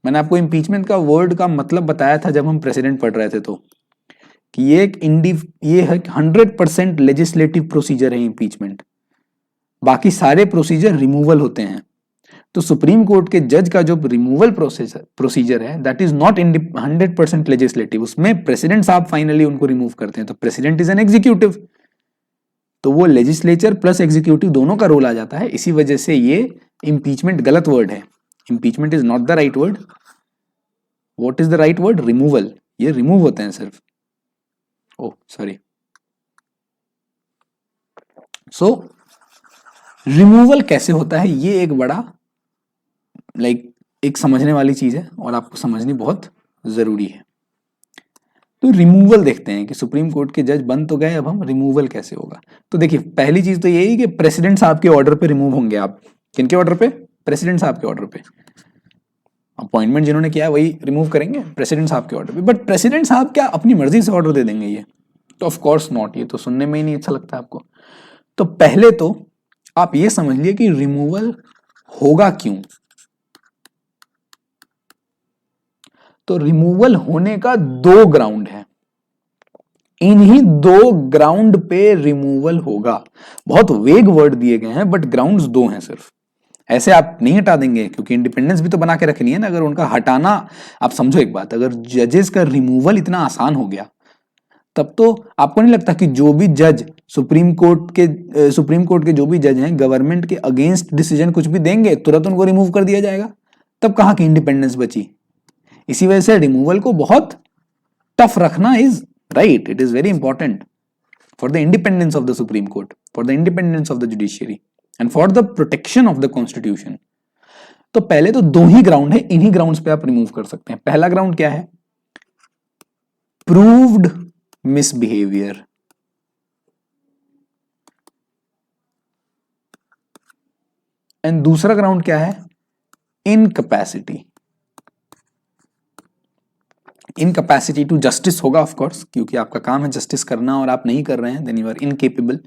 मैंने आपको इम्पीचमेंट का वर्ड का मतलब बताया था जब हम प्रेसिडेंट पढ़ रहे थे, तो कि ये है 100% लेजिस्लेटिव प्रोसीजर है इम्पीचमेंट। बाकी सारे प्रोसीजर रिमूवल होते हैं। तो सुप्रीम कोर्ट के जज का जो रिमूवल प्रोसीजर है दैट इज नॉट 100% लेजिस्लेटिव, उसमें प्रेसिडेंट साहब फाइनली उनको रिमूव करते हैं। तो प्रेसिडेंट इज एन एग्जीक्यूटिव, तो वो लेजिस्लेचर प्लस एग्जीक्यूटिव दोनों का रोल आ जाता है। इसी वजह से ये इंपीचमेंट गलत वर्ड है, impeachment is not the right word. What is the right word? Removal. ये रिमूव होते हैं सिर्फ। Oh sorry. सो रिमूवल कैसे होता है, ये एक बड़ा एक समझने वाली चीज है और आपको समझनी बहुत जरूरी है। तो रिमूवल देखते हैं कि सुप्रीम कोर्ट के जज बन तो गए, अब हम रिमूवल कैसे होगा। तो देखिए पहली चीज तो यही कि प्रेसिडेंट साहब के ऑर्डर पे रिमूव होंगे आप। किनके ऑर्डर पे? प्रेसिडेंट साहब के ऑर्डर पे। अपॉइंटमेंट जिन्होंने किया वही रिमूव करेंगे प्रेसिडेंट साहब के ऑर्डर पे। बट प्रेसिडेंट साहब क्या अपनी मर्जी से ऑर्डर दे देंगे ये? तो ऑफ कोर्स नॉट, ये तो सुनने में ही नहीं अच्छा लगता आपको। तो पहले तो आप ये समझ लिए कि रिमूवल होगा क्यों। तो रिमूवल होने का दो ग्राउंड है, इन्हीं दो ग्राउंड पे रिमूवल होगा। बहुत वेग वर्ड दिए गए हैं बट ग्राउंड्स दो हैं सिर्फ। ऐसे आप नहीं हटा देंगे क्योंकि इंडिपेंडेंस भी तो बना के रखनी है ना। अगर उनका हटाना, आप समझो एक बात, अगर जजेस का रिमूवल इतना आसान हो गया तब तो आपको नहीं लगता कि जो भी जज सुप्रीम कोर्ट के जो भी जज हैं गवर्नमेंट के अगेंस्ट डिसीजन कुछ भी देंगे तुरंत उनको रिमूव कर दिया जाएगा? तब कहां की इंडिपेंडेंस बची? इसी वजह से रिमूवल को बहुत टफ रखना is right, it is very important for the independence of the supreme court, for the independence of the judiciary and for the protection of the constitution. तो पहले तो दो ही ग्राउंड है, इन्हीं ग्राउंड्स पे आप रिमूव कर सकते हैं। पहला ग्राउंड क्या है? Proved misbehaviour. एंड दूसरा ग्राउंड क्या है? इनकैपेसिटी। इनकैपेसिटी टू जस्टिस होगा ऑफ कोर्स, क्योंकि आपका काम है जस्टिस करना और आप नहीं कर रहे हैं, then you are incapable.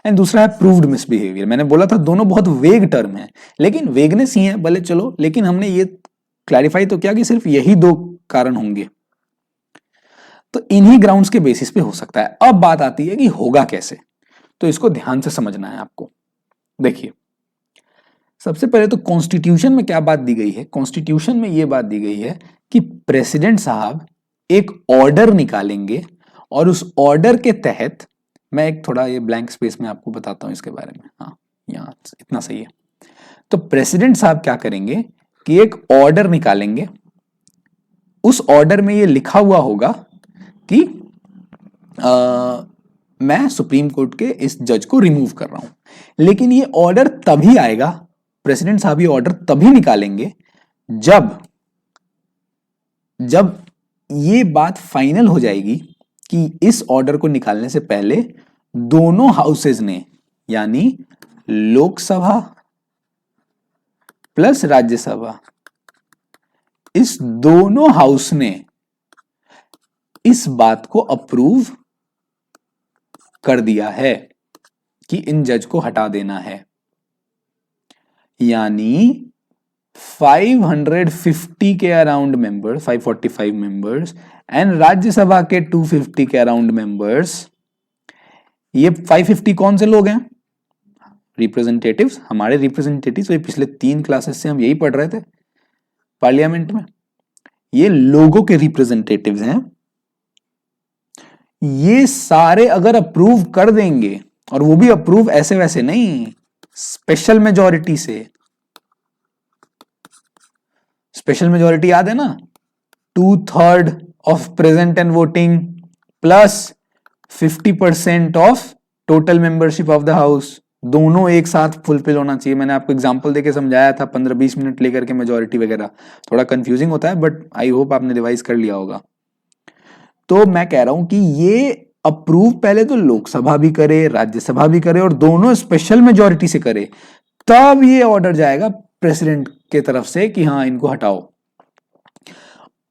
And दूसरा है प्रूव्ड मिसबिहेवियर। मैंने बोला था दोनों बहुत वेग टर्म है, लेकिन वेगनेस ही है भले चलो, लेकिन हमने ये क्लैरिफाई तो किया कि सिर्फ यही दो कारण होंगे। तो इन्हीं ग्राउंड्स के बेसिस पे हो सकता है। अब बात आती है कि होगा कैसे, तो इसको ध्यान से समझना है आपको। देखिए सबसे पहले तो कॉन्स्टिट्यूशन में क्या बात दी गई है? कॉन्स्टिट्यूशन में यह बात दी गई है कि प्रेसिडेंट साहब एक ऑर्डर निकालेंगे और उस ऑर्डर के तहत, मैं एक थोड़ा ये ब्लैंक स्पेस में आपको बताता हूं इसके बारे में। हाँ यहाँ इतना सही है। तो प्रेसिडेंट साहब क्या करेंगे कि एक ऑर्डर निकालेंगे, उस ऑर्डर में ये लिखा हुआ होगा कि मैं सुप्रीम कोर्ट के इस जज को रिमूव कर रहा हूं। लेकिन ये ऑर्डर तभी आएगा, प्रेसिडेंट साहब ये ऑर्डर तभी निकालेंगे जब ये बात फाइनल हो जाएगी कि इस ऑर्डर को निकालने से पहले दोनों हाउसेज ने, यानी लोकसभा प्लस राज्यसभा, इस दोनों हाउस ने इस बात को अप्रूव कर दिया है कि इन जज को हटा देना है। यानी 550 के around members, 545 members and Rajya Sabha के 250 के अराउंड मेंबर्स। ये 550 कौन से लोग हैं? रिप्रेजेंटेटिव्स, हमारे रिप्रेजेंटेटिव्स। पिछले 3 क्लासेस से हम यही पढ़ रहे थे पार्लियामेंट में। ये लोगों के रिप्रेजेंटेटिव्स हैं। ये सारे अगर अप्रूव कर देंगे, और वो भी अप्रूव ऐसे वैसे नहीं, स्पेशल मेजॉरिटी से। स्पेशल मेजॉरिटी याद है ना? 2/3 of present and voting plus 50% of total membership of the house, दोनों एक साथ फुलफिल होना चाहिए। मैंने आपको एग्जांपल देके समझाया था 15-20 मिनट लेकर के मेजॉरिटी वगैरह। थोड़ा कंफ्यूजिंग होता है बट आई होप आपने रिवाइज कर लिया होगा। तो मैं कह रहा हूं कि ये अप्रूव पहले तो लोकसभा भी करे, राज्यसभा भी करे और दोनों स्पेशल मेजॉरिटी से करे, तब ये ऑर्डर जाएगा प्रेसिडेंट के तरफ से कि हाँ इनको हटाओ।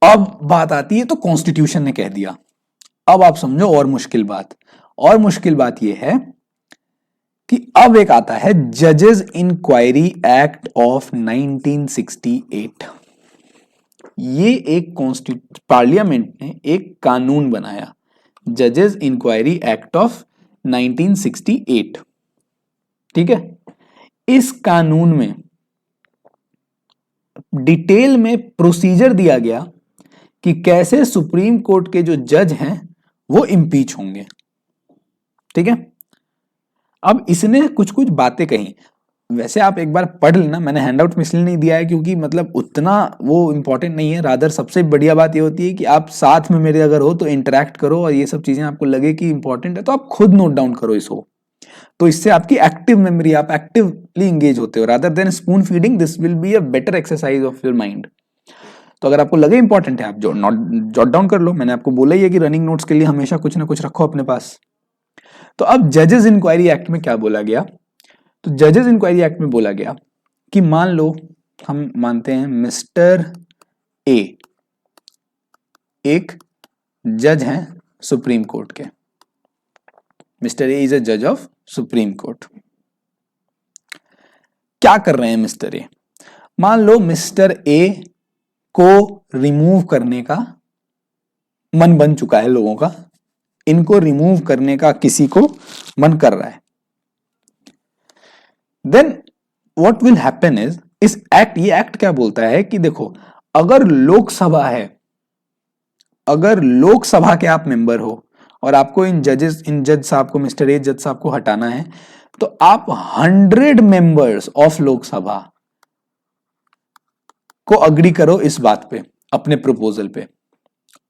अब बात आती है तो कॉन्स्टिट्यूशन ने कह दिया। अब आप समझो और मुश्किल बात, और मुश्किल बात यह है कि अब एक आता है जजेस इंक्वायरी एक्ट ऑफ 1968। ये एक पार्लियामेंट ने एक कानून बनाया, जजेस इंक्वायरी एक्ट ऑफ 1968। ठीक है, इस कानून में डिटेल में प्रोसीजर दिया गया कि कैसे सुप्रीम कोर्ट के जो जज हैं वो इम्पीच होंगे। ठीक है, अब इसने कुछ कुछ बातें कही, वैसे आप एक बार पढ़ लेना, मैंने हैंडआउट में इसलिए नहीं दिया है क्योंकि मतलब उतना वो इंपॉर्टेंट नहीं है, रादर सबसे बढ़िया बात ये होती है कि आप साथ में मेरे अगर हो तो इंटरेक्ट करो और ये सब चीजें आपको लगे कि इंपॉर्टेंट है तो आप खुद नोट डाउन करो इसको, तो इससे आपकी एक्टिव मेमोरी, आप एक्टिवली एंगेज होते हो rather than spoon feeding, this will be a better exercise of your mind. तो अगर आपको लगे इंपॉर्टेंट है आप जॉट डाउन कर लो, मैंने आपको बोला ही है कि रनिंग नोट्स के लिए हमेशा कुछ ना कुछ रखो अपने पास। तो अब जजेस इंक्वायरी एक्ट में क्या बोला गया, तो जजेस इंक्वायरी एक्ट में बोला गया कि मान लो हम मानते हैं मिस्टर ए एक जज हैं सुप्रीम कोर्ट के, मिस्टर ए इज अ जज ऑफ सुप्रीम कोर्ट। क्या कर रहे हैं मिस्टर ए, मान लो मिस्टर ए को रिमूव करने का मन बन चुका है लोगों का, इनको रिमूव करने का किसी को मन कर रहा है, then what will happen is, इस एक्ट, ये एक्ट क्या बोलता है कि देखो अगर लोकसभा है, अगर लोकसभा के आप मेंबर हो और आपको इन जज साहब को, मिस्टर ए जज साहब को हटाना है, तो आप 100 मेंबर्स ऑफ लोकसभा को अग्री करो इस बात पे, अपने प्रपोजल पे,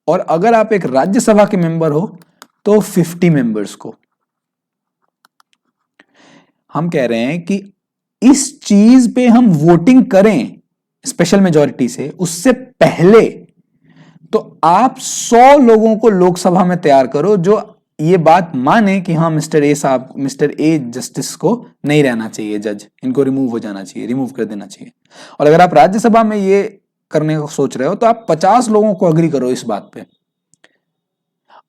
और अगर आप एक राज्यसभा के मेंबर हो तो 50 मेंबर्स को। हम कह रहे हैं कि इस चीज पे हम वोटिंग करें स्पेशल मेजॉरिटी से, उससे पहले तो आप 100 लोगों को लोकसभा में तैयार करो जो ये बात माने कि हाँ मिस्टर ए साहब, मिस्टर ए जस्टिस को नहीं रहना चाहिए जज, इनको रिमूव हो जाना चाहिए, रिमूव कर देना चाहिए। और अगर आप राज्यसभा में ये करने को सोच रहे हो तो आप 50 लोगों को अग्री करो इस बात पे।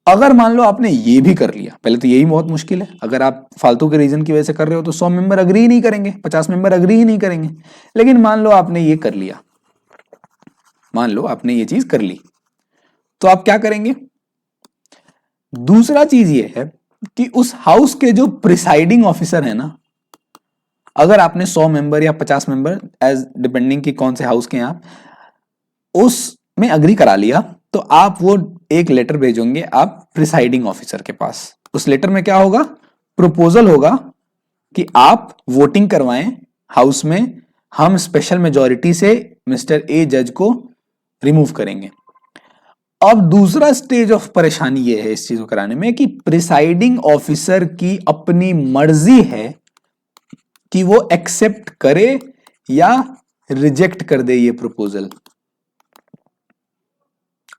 अगर मान लो आपने ये भी कर लिया, पहले तो यही बहुत मुश्किल है, अगर आप फालतू के रीजन की वजह से कर रहे हो तो 100 मेंबर अग्री ही नहीं करेंगे, 50 मेंबर अग्री ही नहीं करेंगे, लेकिन मान लो आपने ये कर लिया, मान लो आपने ये चीज कर ली, तो आप क्या करेंगे, दूसरा चीज ये है कि उस हाउस के जो प्रिसाइडिंग ऑफिसर है ना, अगर आपने 100 मेंबर या 50 मेंबर एज डिपेंडिंग कि कौन से हाउस के हैं आप, उसमें अग्री करा लिया, तो आप वो एक लेटर भेजोगे आप प्रिसाइडिंग ऑफिसर के पास। उस लेटर में क्या होगा, प्रपोजल होगा कि आप वोटिंग करवाएं हाउस में, हम स्पेशल मेजॉरिटी से मिस्टर ए जज को रिमूव करेंगे। अब दूसरा स्टेज ऑफ परेशानी यह है इस चीज को कराने में कि प्रिसाइडिंग ऑफिसर की अपनी मर्जी है कि वो एक्सेप्ट करे या रिजेक्ट कर दे ये प्रपोजल।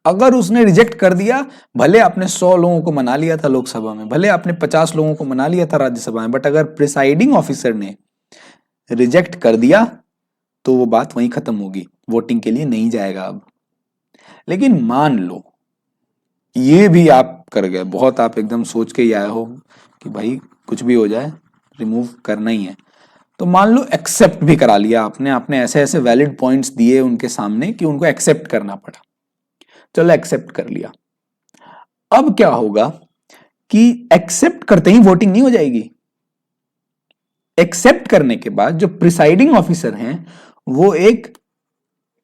अगर उसने रिजेक्ट कर दिया, भले आपने 100 लोगों को मना लिया था लोकसभा में, भले आपने 50 लोगों को मना लिया था राज्यसभा में, बट अगर प्रिसाइडिंग ऑफिसर ने रिजेक्ट कर दिया तो वो बात वहीं खत्म होगी, वोटिंग के लिए नहीं जाएगा अब। लेकिन मान लो ये भी आप कर गए, बहुत आप एकदम सोच के ही आए हो कि भाई कुछ भी हो जाए रिमूव करना ही है, तो मान लो एक्सेप्ट भी करा लिया आपने, आपने ऐसे ऐसे वैलिड पॉइंट्स दिए उनके सामने कि उनको एक्सेप्ट करना पड़ा, चलो एक्सेप्ट कर लिया। अब क्या होगा कि एक्सेप्ट करते ही वोटिंग नहीं हो जाएगी, एक्सेप्ट करने के बाद जो प्रिसाइडिंग ऑफिसर हैं वो एक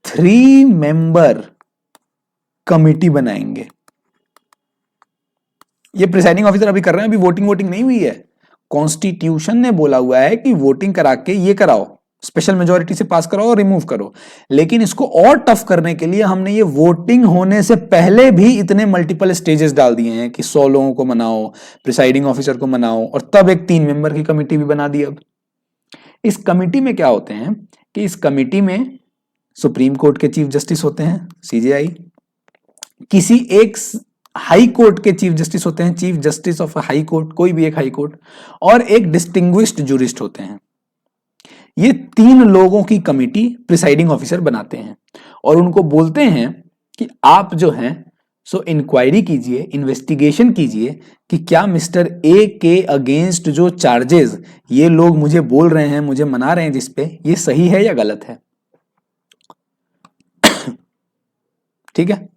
3 मेंबर कमिटी बनाएंगे। ये प्रिसाइडिंग ऑफिसर अभी कर रहे हैं, अभी वोटिंग नहीं हुई है, कॉन्स्टिट्यूशन ने बोला हुआ है कि वोटिंग करा के ये कराओ, स्पेशल मेजॉरिटी से पास कराओ और रिमूव करो, लेकिन इसको और टफ करने के लिए हमने ये वोटिंग होने से पहले भी इतने मल्टीपल स्टेजेस डाल दिए हैं कि 100 लोगों को मनाओ, प्रिसाइडिंग ऑफिसर को मनाओ, और तब एक 3 मेंबर की कमिटी भी बना दी। अब इस कमिटी में क्या होते हैं कि इस कमिटी में सुप्रीम कोर्ट के चीफ जस्टिस होते हैं सीजेआई, किसी एक हाई कोर्ट के चीफ जस्टिस होते हैं, chief justice of high court, कोई भी एक हाई कोर्ट, और एक डिस्टिंग्विश्ड जूरिस्ट होते हैं। ये 3 लोगों की कमिटी प्रिसाइडिंग ऑफिसर बनाते हैं और उनको बोलते हैं कि आप जो हैं सो इंक्वायरी कीजिए, इन्वेस्टिगेशन कीजिए कि क्या मिस्टर ए के अगेंस्ट जो चार्जेस ये लोग मुझे बोल रहे हैं, मुझे मना रहे हैं जिस पे, ये सही है या गलत है। ठीक है,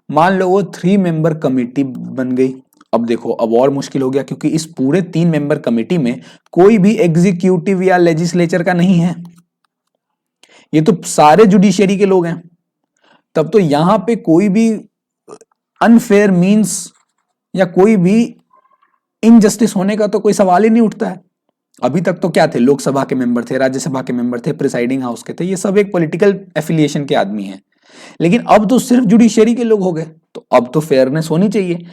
मान लो वो 3 मेंबर कमेटी बन गई। अब देखो अब और मुश्किल हो गया क्योंकि इस पूरे 3 मेंबर कमेटी में कोई भी एग्जीक्यूटिव या लेजिस्लेचर का नहीं है, ये तो सारे जुडिशियरी के लोग हैं। तब तो यहां पे कोई भी अनफेयर मींस या कोई भी इनजस्टिस होने का तो कोई सवाल ही नहीं उठता है। अभी तक तो क्या थे, लोकसभा के मेंबर थे, राज्यसभा के मेंबर थे, प्रिसाइडिंग हाउस के थे, ये सब एक पॉलिटिकल एफिलिएशन के आदमी हैं। लेकिन अब तो सिर्फ जुडिशियरी के लोग हो गए, तो अब तो फेयरनेस होनी चाहिए।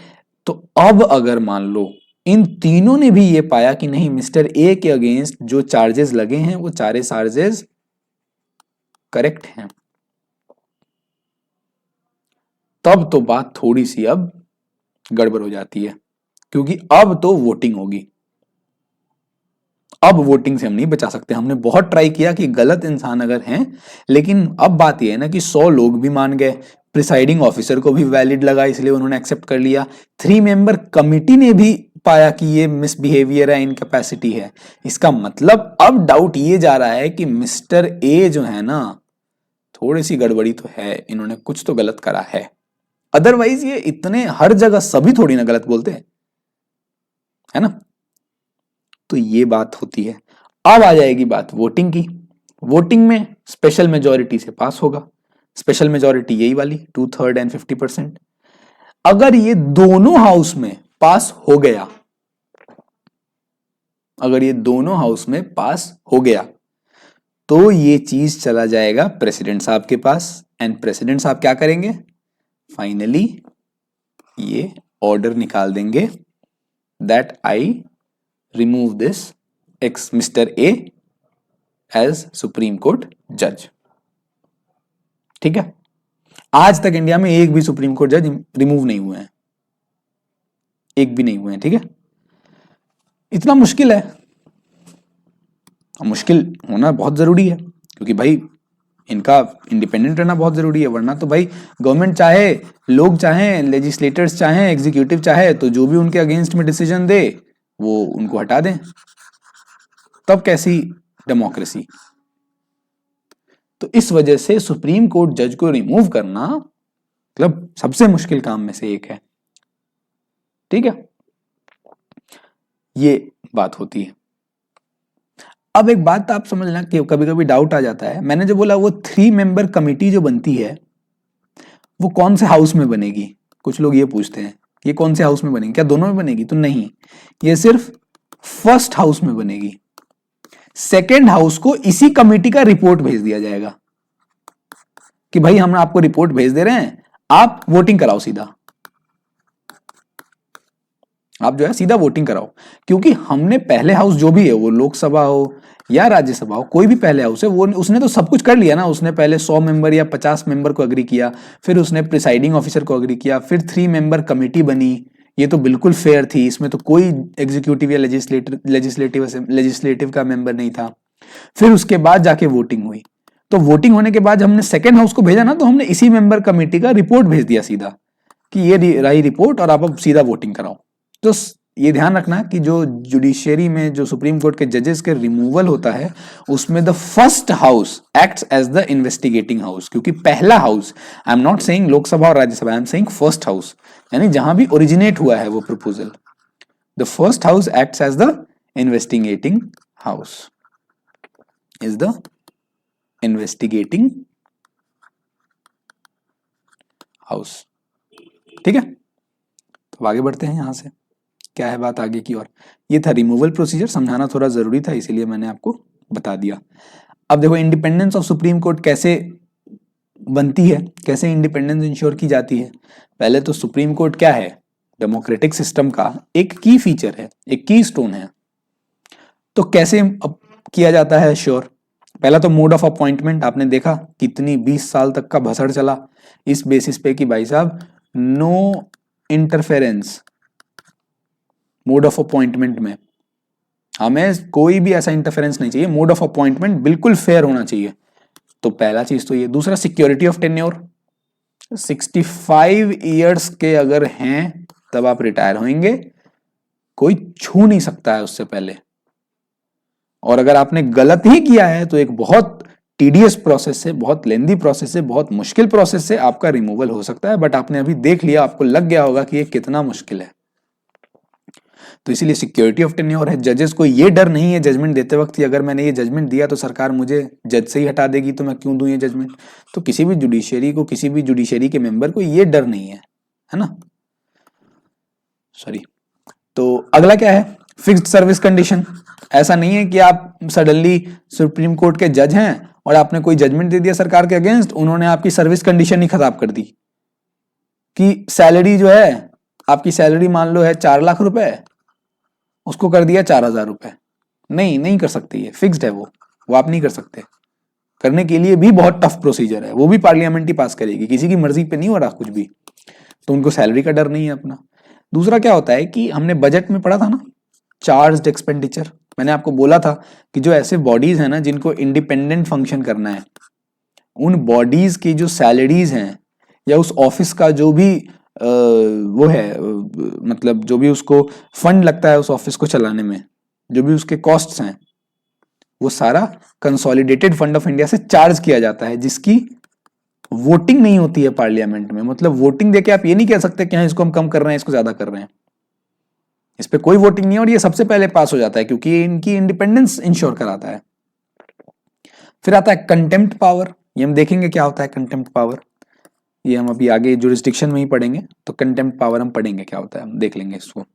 तो अब अगर मान लो इन तीनों ने भी ये पाया कि नहीं, मिस्टर ए के अगेंस्ट जो चार्जेस लगे हैं वो सारे चार्जेस करेक्ट हैं, तब तो बात थोड़ी सी अब गड़बड़ हो जाती है, क्योंकि अब तो वोटिंग होगी। अब वोटिंग से हम नहीं बचा सकते। हमने बहुत ट्राई किया कि गलत इंसान अगर हैं, लेकिन अब बात यह है ना कि 100 लोग भी मान गए, प्रिसाइडिंग ऑफिसर को भी वैलिड लगा इसलिए उन्होंने एक्सेप्ट कर लिया, 3 मेंबर कमिटी ने भी पाया कि ये मिसबिहेवियर है, इनकैपेसिटी है। इसका मतलब अब डाउट ये जा रहा है कि मिस्टर ए जो है ना, थोड़ी सी गड़बड़ी तो है, इन्होंने कुछ तो गलत करा है। अदरवाइज ये इतने हर जगह सभी थोड़ी ना गलत बोलते हैं, है ना। तो ये बात होती है। अब आ जाएगी बात वोटिंग की। वोटिंग में स्पेशल मेजॉरिटी से पास होगा। स्पेशल मेजॉरिटी यही वाली 2/3 एंड 50%। अगर ये दोनों हाउस में पास हो गया, अगर ये दोनों हाउस में पास हो गया, तो ये चीज चला जाएगा प्रेसिडेंट साहब के पास, एंड प्रेसिडेंट साहब क्या करेंगे, फाइनली ये ऑर्डर निकाल देंगे that I remove this ex mister A as supreme court जज। ठीक है, आज तक इंडिया में एक भी सुप्रीम कोर्ट जज रिमूव नहीं हुए हैं, एक भी नहीं हुए हैं। ठीक है, इतना मुश्किल है, मुश्किल होना बहुत जरूरी है, क्योंकि भाई इनका इंडिपेंडेंट रहना बहुत जरूरी है। वरना तो भाई गवर्नमेंट चाहे, लोग चाहें, लेजिस्लेटर्स चाहें, एग्जीक्यूटिव चाहे, तो जो भी उनके अगेंस्ट में डिसीजन दे वो उनको हटा दें, तब कैसी डेमोक्रेसी। तो इस वजह से सुप्रीम कोर्ट जज को रिमूव करना मतलब सबसे मुश्किल काम में से एक है। ठीक है, ये बात होती है। अब एक बात आप समझना कि कभी कभी डाउट आ जाता है, मैंने जो बोला वो 3 मेंबर कमिटी जो बनती है वो कौन से हाउस में बनेगी। कुछ लोग ये पूछते हैं ये कौन से हाउस में बनेगी, क्या दोनों में बनेगी, तो नहीं, ये सिर्फ फर्स्ट हाउस में बनेगी। सेकेंड हाउस को इसी कमिटी का रिपोर्ट भेज दिया जाएगा कि भाई हम आपको रिपोर्ट भेज दे रहे हैं, आप वोटिंग कराओ, सीधा आप जो है सीधा वोटिंग कराओ। क्योंकि हमने पहले हाउस जो भी है, वो लोकसभा हो या राज्यसभा हो, कोई भी पहले हाउस है, वो उसने तो सब कुछ कर लिया ना। उसने पहले 100 मेंबर या 50 मेंबर को अग्री किया, फिर उसने प्रिसाइडिंग ऑफिसर को अग्री किया, फिर 3 मेंबर कमेटी बनी। ये तो बिल्कुल फेयर थी, इसमें तो कोई एग्जीक्यूटिव या लेजिस्लेटिव का मेंबर नहीं था। फिर उसके बाद जाके वोटिंग हुई, तो वोटिंग होने के बाद हमने सेकेंड हाउस को भेजा ना, तो हमने इसी मेंबर कमेटी का रिपोर्ट भेज दिया सीधा कि ये रही रिपोर्ट और आप अब सीधा वोटिंग कराओ। तो ये ध्यान रखना कि जो जुडिशियरी में जो सुप्रीम कोर्ट के जजेस के रिमूवल होता है, उसमें the first house acts as the investigating house. क्योंकि पहला house, I am not saying Lok Sabha और Rajya Sabha, I am saying first house, यानी जहां भी ओरिजिनेट हुआ है वो प्रपोजल, the first house acts as the investigating house, is the investigating house. ठीक है, तो आगे बढ़ते हैं। यहां से क्या है बात आगे की ओर। ये था रिमूवल प्रोसीजर, समझाना थोड़ा जरूरी था इसीलिए मैंने आपको बता दिया। अब देखो इंडिपेंडेंस ऑफ सुप्रीम कोर्ट कैसे बनती है, कैसे इंडिपेंडेंस इंश्योर की जाती है। पहले तो सुप्रीम कोर्ट क्या है, डेमोक्रेटिक सिस्टम का एक की फीचर है, एक की स्टोन है। तो कैसे किया जाता है श्योर, पहला तो मोड ऑफ अपॉइंटमेंट। आपने देखा कितनी 20 साल तक का भसड़ चला इस बेसिस पे कि भाई साहब no interference mode of appointment में, हमें कोई भी ऐसा इंटरफेरेंस नहीं चाहिए, मोड ऑफ अपॉइंटमेंट बिल्कुल फेयर होना चाहिए। तो पहला चीज तो ये। दूसरा सिक्योरिटी ऑफ टेन्योर, 65 ईयर्स के अगर हैं तब आप रिटायर होंगे, कोई छू नहीं सकता है उससे पहले। और अगर आपने गलत ही किया है तो एक बहुत टीडियस प्रोसेस से, बहुत लेंदी प्रोसेस से, बहुत मुश्किल प्रोसेस से आपका रिमूवल हो सकता है। बट आपने अभी देख लिया, आपको लग गया होगा कि ये कितना मुश्किल है। तो इसीलिए सिक्योरिटी ऑफ टेन्योर है। जजेस को ये डर नहीं है जजमेंट देते वक्त कि अगर मैंने ये जजमेंट दिया तो सरकार मुझे जज से ही हटा देगी, तो मैं क्यों दूं ये जजमेंट। तो किसी भी जुडिशरी के मेंबर को ये डर नहीं है ना। सॉरी। तो अगला क्या है, फिक्स्ड सर्विस कंडीशन। ऐसा नहीं है कि आप सडनली सुप्रीम कोर्ट के जज हैं और आपने कोई जजमेंट दे दिया सरकार के अगेंस्ट, उन्होंने आपकी सर्विस कंडीशन ही खराब कर दी कि सैलरी जो है, आपकी सैलरी मान लो है 4 लाख रुपए, उसको कर दिया 4,000 रुपए। नहीं कर सकते, ये फिक्स्ड है, वो आप नहीं कर सकते। करने के लिए भी बहुत टफ प्रोसीजर है, वो भी पार्लियामेंट ही पास करेगी, किसी की मर्जी पे नहीं हो रहा कुछ भी। तो उनको सैलरी का डर नहीं है अपना। दूसरा क्या होता है कि हमने बजट में पढ़ा था ना, चार्ज्ड एक्सपेंडिचर। मैंने आपको बोला था कि जो ऐसे बॉडीज हैं ना जिनको इंडिपेंडेंट फंक्शन करना है, उन बॉडीज की जो सैलरीज हैं या उस ऑफिस का जो भी वो है, मतलब जो भी उसको फंड लगता है उस ऑफिस को चलाने में, जो भी उसके कॉस्ट्स हैं, वो सारा कंसोलिडेटेड फंड ऑफ इंडिया से चार्ज किया जाता है, जिसकी वोटिंग नहीं होती है पार्लियामेंट में। मतलब वोटिंग देके आप ये नहीं कह सकते कि हाँ इसको हम कम कर रहे हैं, इसको ज्यादा कर रहे हैं। इस पे कोई वोटिंग नहीं है और ये सबसे पहले पास हो जाता है क्योंकि ये इनकी इंडिपेंडेंस इंश्योर कराता है। फिर आता है कंटेम्प्ट पावर। ये हम देखेंगे क्या होता है कंटेम्प्ट पावर, ये हम अभी आगे जुरिस्डिक्शन में ही पढ़ेंगे। तो कंटेम्प्ट पावर हम पढ़ेंगे क्या होता है, हम देख लेंगे इसको।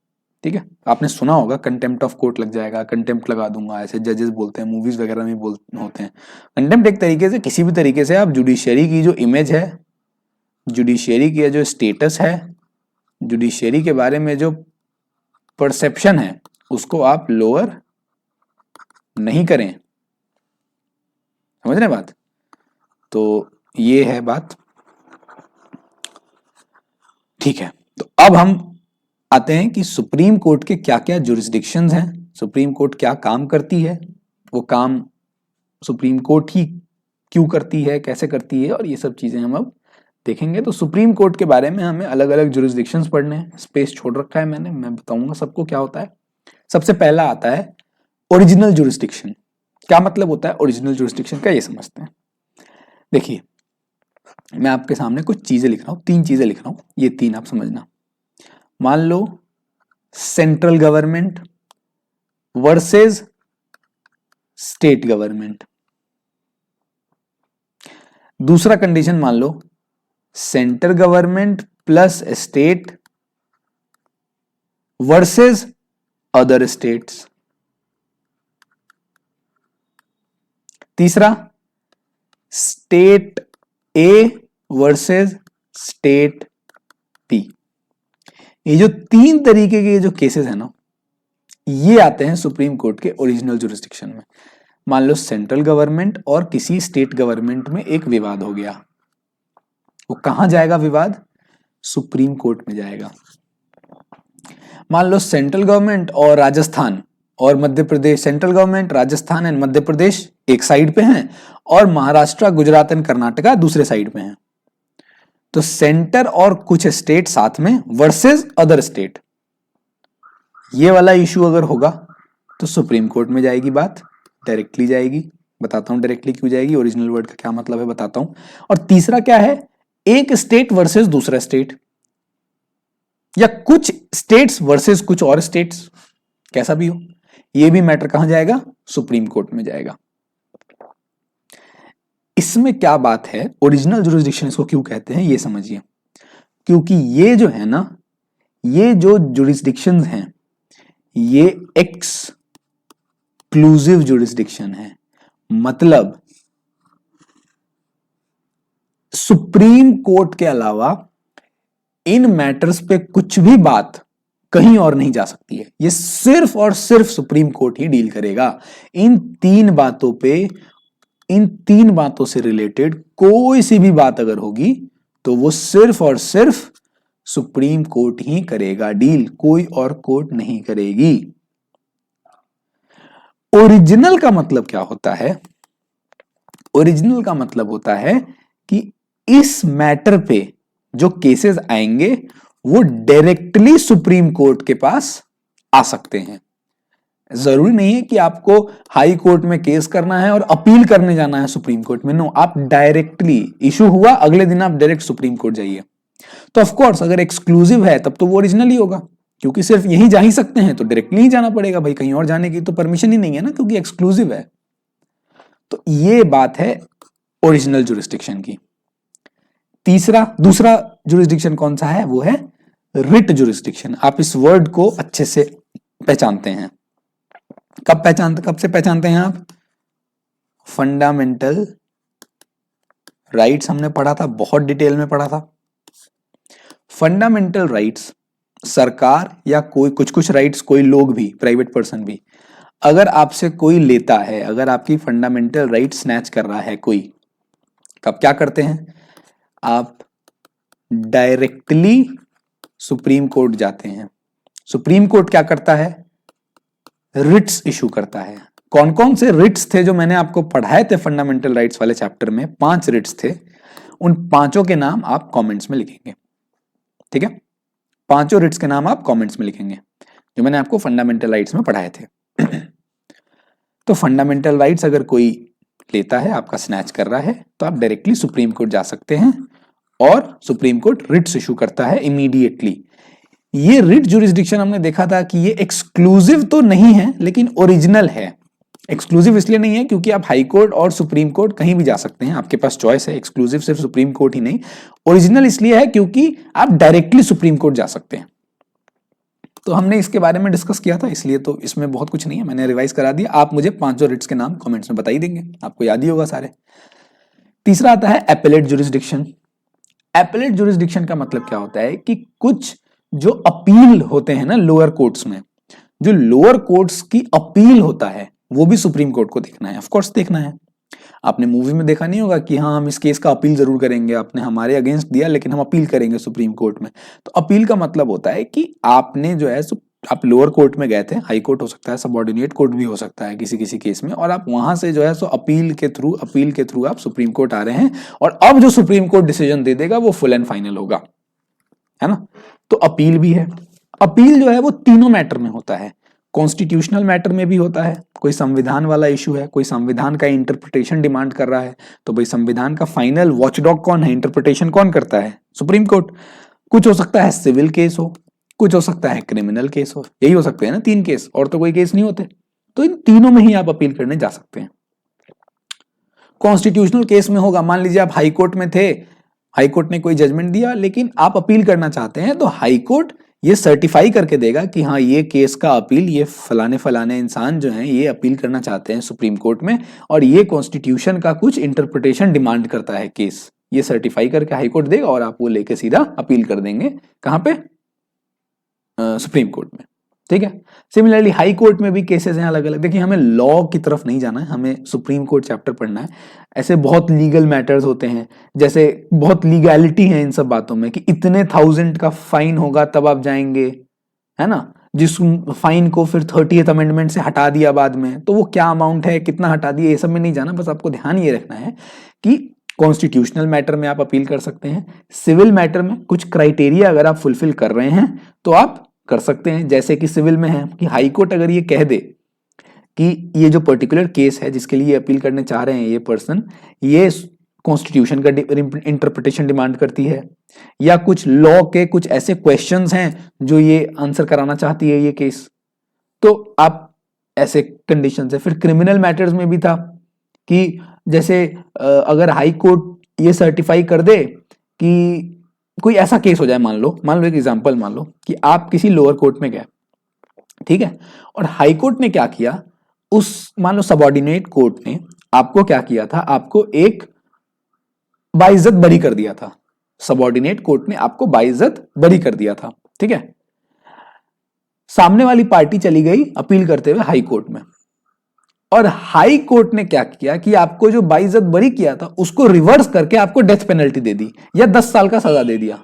ठीक है, आपने सुना होगा कंटेम्प्ट ऑफ कोर्ट लग जाएगा, कंटेम्प्ट लगा दूंगा, ऐसे जजेस बोलते हैं, मूवीज वगैरह में होते हैं। कंटेम्प्ट एक तरीके से किसी भी तरीके से आप जुडिशियरी की जो इमेज है, जुडिशियरी की जो स्टेटस है, जुडिशियरी के बारे में जो परसेप्शन है, उसको आप लोअर नहीं करें। समझ रहे हैं बात। तो ये है बात। ठीक है, तो अब हम आते हैं कि सुप्रीम कोर्ट के क्या क्या जुरिस्डिक्शंस हैं, सुप्रीम कोर्ट क्या काम करती है, वो काम सुप्रीम कोर्ट ही क्यों करती है, कैसे करती है, और ये सब चीजें हम अब देखेंगे। तो सुप्रीम कोर्ट के बारे में हमें अलग अलग जुरिस्डिक्शंस पढ़ने हैं, स्पेस छोड़ रखा है मैंने, मैं बताऊंगा सबको क्या होता है। सबसे पहला आता है ओरिजिनल जुरिस्डिक्शन। क्या मतलब होता है ओरिजिनल जुरिस्डिक्शन का, ये समझते हैं। देखिए, मैं आपके सामने कुछ चीजें लिख रहा हूं, 3 चीजें लिख रहा हूं, ये 3 आप समझना। मान लो central government versus state government. दूसरा कंडीशन मान लो central government plus state versus other states. तीसरा state A versus state B. ये जो 3 तरीके के जो केसेस है ना, ये आते हैं सुप्रीम कोर्ट के ओरिजिनल जुरिस्डिक्शन में। मान लो सेंट्रल गवर्नमेंट और किसी स्टेट गवर्नमेंट में एक विवाद हो गया, वो कहां जाएगा विवाद, सुप्रीम कोर्ट में जाएगा। मान लो सेंट्रल गवर्नमेंट और राजस्थान और Madhya Pradesh, central government Rajasthan and Madhya Pradesh एक साइड पे हैं और महाराष्ट्र गुजरात एंड कर्नाटका दूसरे साइड पे हैं। तो सेंटर और कुछ स्टेट साथ में वर्सेस अदर स्टेट, ये वाला इशू अगर होगा तो सुप्रीम कोर्ट में जाएगी बात, डायरेक्टली जाएगी। बताता हूं डायरेक्टली क्यों जाएगी, ओरिजिनल वर्ड का क्या मतलब है बताता हूं। और तीसरा क्या है, एक स्टेट वर्सेस दूसरा स्टेट, या कुछ स्टेट्स वर्सेस कुछ और स्टेट्स, कैसा भी हो, ये भी मैटर कहां जाएगा, सुप्रीम कोर्ट में जाएगा। इसमें क्या बात है, ओरिजिनल जुरिस्डिक्शन इसको क्यों कहते हैं ये समझिए। क्योंकि ये जो है ना, ये जो जुरिस्डिक्शंस हैं, ये एक्सक्लूसिव जुरिस्डिक्शन है। मतलब सुप्रीम कोर्ट के अलावा इन मैटर्स पे कुछ भी बात कहीं और नहीं जा सकती है। ये सिर्फ और सिर्फ सुप्रीम कोर्ट ही डील करेगा। इन 3 बातों पे, इन 3 बातों से रिलेटेड कोई सी भी बात अगर होगी तो वो सिर्फ और सिर्फ सुप्रीम कोर्ट ही करेगा डील, कोई और कोर्ट नहीं करेगी। ओरिजिनल का मतलब क्या होता है, ओरिजिनल का मतलब होता है कि इस मैटर पे जो केसेस आएंगे वो डायरेक्टली सुप्रीम कोर्ट के पास आ सकते हैं। जरूरी नहीं है कि आपको हाई कोर्ट में केस करना है और अपील करने जाना है सुप्रीम कोर्ट में। नो, आप डायरेक्टली इशू हुआ अगले दिन आप डायरेक्ट सुप्रीम कोर्ट जाइए। तो ऑफ कोर्स अगर एक्सक्लूसिव है तब तो वो ओरिजिनल ही होगा। क्योंकि सिर्फ यही जा ही सकते हैं, तो डायरेक्टली ही जाना पड़ेगा भाई, कहीं और जाने की तो परमिशन ही नहीं है ना, क्योंकि एक्सक्लूसिव है। तो ये बात है ओरिजिनल जुरिस्डिक्शन की। दूसरा जुरिस्डिक्शन कौन सा है, वो है रिट जुरिस्डिक्शन। आप इस वर्ड को अच्छे से पहचानते हैं। कब से पहचानते हैं आप? फंडामेंटल राइट्स हमने पढ़ा था, बहुत डिटेल में पढ़ा था। फंडामेंटल राइट्स सरकार या कोई कुछ राइट्स, कोई लोग भी, प्राइवेट पर्सन भी, अगर आपसे कोई लेता है, अगर आपकी फंडामेंटल राइट स्नैच कर रहा है कोई, कब क्या करते हैं आप? डायरेक्टली सुप्रीम कोर्ट जाते हैं। सुप्रीम कोर्ट क्या करता है? रिट्स इशू करता है। कौन कौन से रिट्स थे जो मैंने आपको पढ़ाए थे फंडामेंटल राइट्स वाले चैप्टर में? 5 रिट्स थे। उन पांचों के नाम आप कमेंट्स में लिखेंगे, ठीक है? पांचों रिट्स के नाम आप कमेंट्स में लिखेंगे जो मैंने आपको फंडामेंटल राइट्स में पढ़ाए थे। तो फंडामेंटल राइट्स अगर कोई लेता है, आपका स्नैच कर रहा है, तो आप डायरेक्टली सुप्रीम कोर्ट जा सकते हैं और सुप्रीम कोर्ट रिट्स इशू करता है इमीडिएटली। ये रिट जुरिस्डिक्शन हमने देखा था कि ये एक्सक्लूसिव तो नहीं है, लेकिन ओरिजिनल है। एक्सक्लूसिव इसलिए नहीं है क्योंकि आप हाई कोर्ट और सुप्रीम कोर्ट कहीं भी जा सकते हैं, आपके पास चॉइस है। एक्सक्लूसिव सिर्फ सुप्रीम कोर्ट ही नहीं। ओरिजिनल इसलिए है क्योंकि आप डायरेक्टली सुप्रीम कोर्ट जा सकते हैं। तो हमने इसके बारे में डिस्कस किया था, इसलिए तो इसमें बहुत कुछ नहीं है, मैंने रिवाइज करा दिया। आप मुझे पांचों रिट्स के नाम कमेंट्स में बता ही देंगे, आपको याद ही होगा सारे। तीसरा आता है एपेलेट जुरिस्डिक्शन। एपेलेट जुरिस्डिक्शन का मतलब क्या होता है कि कुछ जो अपील होते हैं ना लोअर कोर्ट्स में, जो लोअर कोर्ट्स की अपील होता है, वो भी सुप्रीम कोर्ट को देखना है। ऑफ कोर्स देखना है। आपने मूवी में देखा नहीं होगा कि हाँ हम इस केस का अपील जरूर करेंगे, आपने हमारे अगेंस्ट दिया लेकिन हम अपील करेंगे सुप्रीम कोर्ट में। तो अपील का मतलब होता है कि आपने जो है आप लोअर कोर्ट में गए थे, हाई कोर्ट हो सकता है, सबऑर्डिनेट कोर्ट भी हो सकता है किसी किसी केस में, और आप वहां से जो है अपील के थ्रू आप सुप्रीम कोर्ट आ रहे हैं, और अब जो सुप्रीम कोर्ट डिसीजन दे देगा वो फुल एंड फाइनल होगा, है ना? तो अपील भी है। अपील जो है वो तीनों मैटर में होता है। कॉन्स्टिट्यूशनल मैटर में भी होता है, कोई संविधान वाला इशू है, कोई संविधान का इंटरप्रिटेशन डिमांड कर रहा है, तो भाई संविधान का फाइनल वॉचडॉग कौन है, इंटरप्रिटेशन कौन करता है? Supreme court. कुछ हो सकता है सिविल केस हो, कुछ हो सकता है क्रिमिनल केस हो, यही हो सकते हैं ना 3 केस, और तो कोई केस नहीं होते। तो इन तीनों में ही आप अपील करने जा सकते हैं। कॉन्स्टिट्यूशनल केस में होगा, मान लीजिए आप हाई कोर्ट में थे, हाई कोर्ट ने कोई जजमेंट दिया लेकिन आप अपील करना चाहते हैं, तो हाई कोर्ट ये सर्टिफाई करके देगा कि हाँ ये केस का अपील ये फलाने इंसान जो हैं ये अपील करना चाहते हैं सुप्रीम कोर्ट में, और ये कॉन्स्टिट्यूशन का कुछ इंटरप्रिटेशन डिमांड करता है केस, ये सर्टिफाई करके हाई कोर्ट देगा और आप वो लेके सीधा अपील कर देंगे। कहां पे? सुप्रीम कोर्ट में, ठीक है? सिमिलरली हाई कोर्ट में भी केसेस हैं अलग अलग। देखिए हमें लॉ की तरफ नहीं जाना है, हमें सुप्रीम कोर्ट चैप्टर पढ़ना है। ऐसे बहुत लीगल मैटर्स होते हैं, जैसे बहुत लीगैलिटी है इन सब बातों में कि इतने 1000 का फाइन होगा तब आप जाएंगे, है ना? जिस फाइन को फिर 30th अमेंडमेंट से हटा दिया बाद में, तो वो क्या अमाउंट है, कितना हटा दिया, ये सब में नहीं जाना। बस आपको ध्यान ये रखना है कि कॉन्स्टिट्यूशनल मैटर में आप अपील कर सकते हैं, सिविल मैटर में कुछ क्राइटेरिया अगर आप फुलफिल कर रहे हैं तो आप कर सकते हैं। जैसे कि सिविल में है कि हाई कोर्ट अगर ये कह दे कि ये जो पर्टिकुलर केस है जिसके लिए अपील करने चाह रहे हैं ये पर्सन, ये कॉन्स्टिट्यूशन का इंटरप्रिटेशन डिमांड करती है, या कुछ लॉ के कुछ ऐसे क्वेश्चंस हैं जो ये आंसर कराना चाहती है ये केस, तो आप ऐसे कंडीशन है। फिर क्रिमिनल मैटर्स में भी था कि जैसे अगर हाई कोर्ट ये सर्टिफाई कर दे कि कोई ऐसा केस हो जाए, मान लो एक एग्जांपल मान लो कि आप किसी लोअर कोर्ट में गए, ठीक है, और हाई कोर्ट ने क्या किया, उस मान लो सबऑर्डिनेट कोर्ट ने आपको क्या किया था, आपको एक बाइज्जत बरी कर दिया था। सबऑर्डिनेट कोर्ट ने आपको बाइज्जत बरी कर दिया था, ठीक है? सामने वाली पार्टी चली गई अपील करते हुए हाई कोर्ट में, और हाई कोर्ट ने क्या किया कि आपको जो बाइज्जत बरी किया था उसको रिवर्स करके आपको डेथ पेनल्टी दे दी या 10 साल का सजा दे दिया।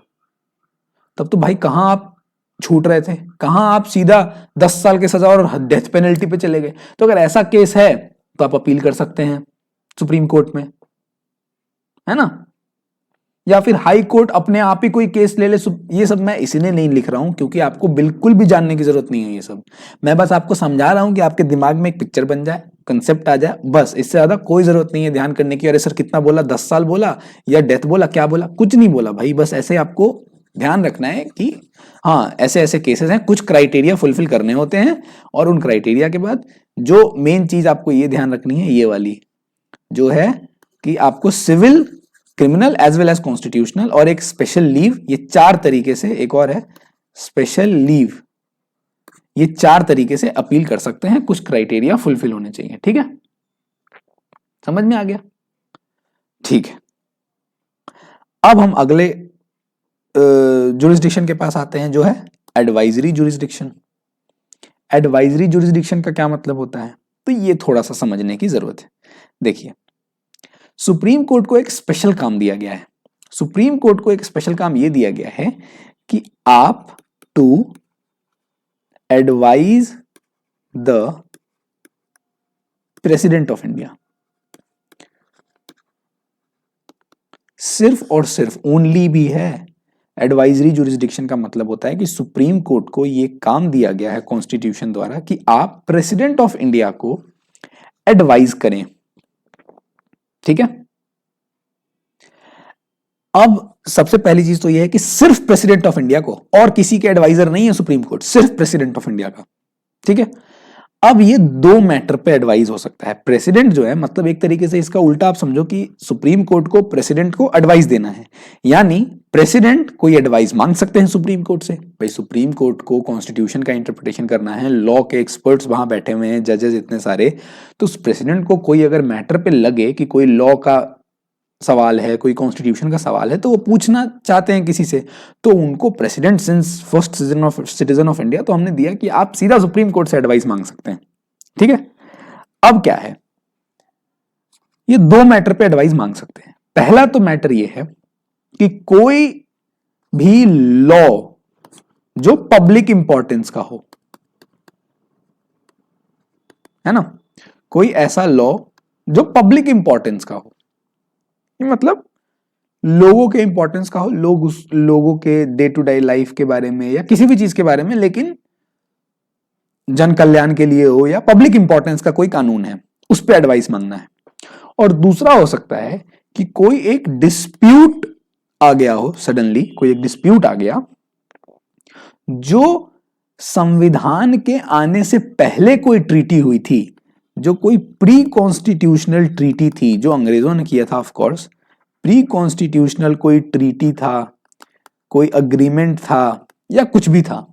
तब तो भाई कहां आप छूट रहे थे, कहां आप सीधा 10 साल की सजा और डेथ पेनल्टी पे चले गए। तो अगर ऐसा केस है तो आप अपील कर सकते हैं सुप्रीम कोर्ट में, है ना? या फिर हाई कोर्ट अपने आप ही कोई केस ले ले। ये सब मैं इसलिए नहीं लिख रहा हूं क्योंकि आपको बिल्कुल भी जानने की जरूरत नहीं है ये सब। मैं बस आपको समझा रहा हूं कि आपके दिमाग में एक पिक्चर बन जाए, कंसेप्ट आ जाए, बस। इससे ज्यादा कोई जरूरत नहीं है ध्यान करने की। अरे सर कितना बोला, 10 साल बोला या डेथ बोला, क्या बोला? कुछ नहीं बोला भाई, बस ऐसे आपको ध्यान रखना है कि हाँ ऐसे ऐसे केसेस हैं, कुछ क्राइटेरिया फुलफिल करने होते हैं, और उन क्राइटेरिया के बाद जो मेन चीज आपको ये ध्यान रखनी है, ये वाली जो है कि आपको civil, criminal as well as constitutional और एक स्पेशल लीव, ये 4 तरीके से, एक और है स्पेशल लीव, ये 4 तरीके से अपील कर सकते हैं, कुछ क्राइटेरिया फुलफिल होने चाहिए। ठीक है, समझ में आ गया? ठीक है, अब हम अगले जुरिस्डिक्शन के पास आते हैं, जो है एडवाइजरी जुरिस्डिक्शन। एडवाइजरी जुरिस्डिक्शन का क्या मतलब होता है, तो ये थोड़ा सा समझने की जरूरत है। देखिए, सुप्रीम कोर्ट को एक स्पेशल काम दिया गया है। सुप्रीम कोर्ट को एक स्पेशल काम ये दिया गया है कि आप to advise the president of India, सिर्फ और सिर्फ ओनली भी है। एडवाइजरी जुरिस्डिक्शन का मतलब होता है कि सुप्रीम कोर्ट को यह काम दिया गया है कॉन्स्टिट्यूशन द्वारा कि आप प्रेसिडेंट ऑफ इंडिया को एडवाइज करें। ठीक है, अब सबसे पहली चीज तो यह है कि सिर्फ प्रेसिडेंट ऑफ इंडिया को, और किसी के एडवाइजर नहीं है सुप्रीम कोर्ट, सिर्फ प्रेसिडेंट ऑफ इंडिया का। ठीक है, अब ये 2 मैटर पे एडवाइज हो सकता है। प्रेसिडेंट जो है, मतलब एक तरीके से इसका उल्टा आप समझो कि सुप्रीम कोर्ट को प्रेसिडेंट को एडवाइस देना है, यानी प्रेसिडेंट कोई एडवाइस मांग सकते हैं सुप्रीम कोर्ट से। भाई सुप्रीम कोर्ट को कॉन्स्टिट्यूशन का इंटरप्रिटेशन करना है, लॉ के एक्सपर्ट्स वहां बैठे हुए हैं, जजेस इतने सारे, तो प्रेसिडेंट को कोई अगर मैटर पे लगे कि कोई लॉ का सवाल है, कोई कॉन्स्टिट्यूशन का सवाल है, तो वो पूछना चाहते हैं किसी से, तो उनको president since first citizen of India, तो हमने दिया कि आप सीधा सुप्रीम कोर्ट से एडवाइस मांग सकते हैं। ठीक है, अब क्या है, ये 2 मैटर पे एडवाइस मांग सकते हैं। पहला तो मैटर ये है कि कोई भी लॉ जो पब्लिक इंपॉर्टेंस का हो, है ना, कोई ऐसा लॉ जो पब्लिक इंपॉर्टेंस का हो, मतलब लोगों के इंपॉर्टेंस का हो, लोग उस लोगों के डे टू डे लाइफ के बारे में या किसी भी चीज के बारे में, लेकिन जन कल्याण के लिए हो या पब्लिक इंपॉर्टेंस का कोई कानून है, उस पर एडवाइस मांगना है। और दूसरा हो सकता है कि कोई एक डिस्प्यूट आ गया हो, सडनली कोई एक डिस्प्यूट आ गया जो संविधान के आने से पहले कोई ट्रीटी हुई थी, जो कोई प्री कॉन्स्टिट्यूशनल ट्रीटी थी, जो अंग्रेजों ने किया था, ऑफ कोर्स प्री कॉन्स्टिट्यूशनल कोई ट्रीटी था, कोई अग्रीमेंट था, या कुछ भी था,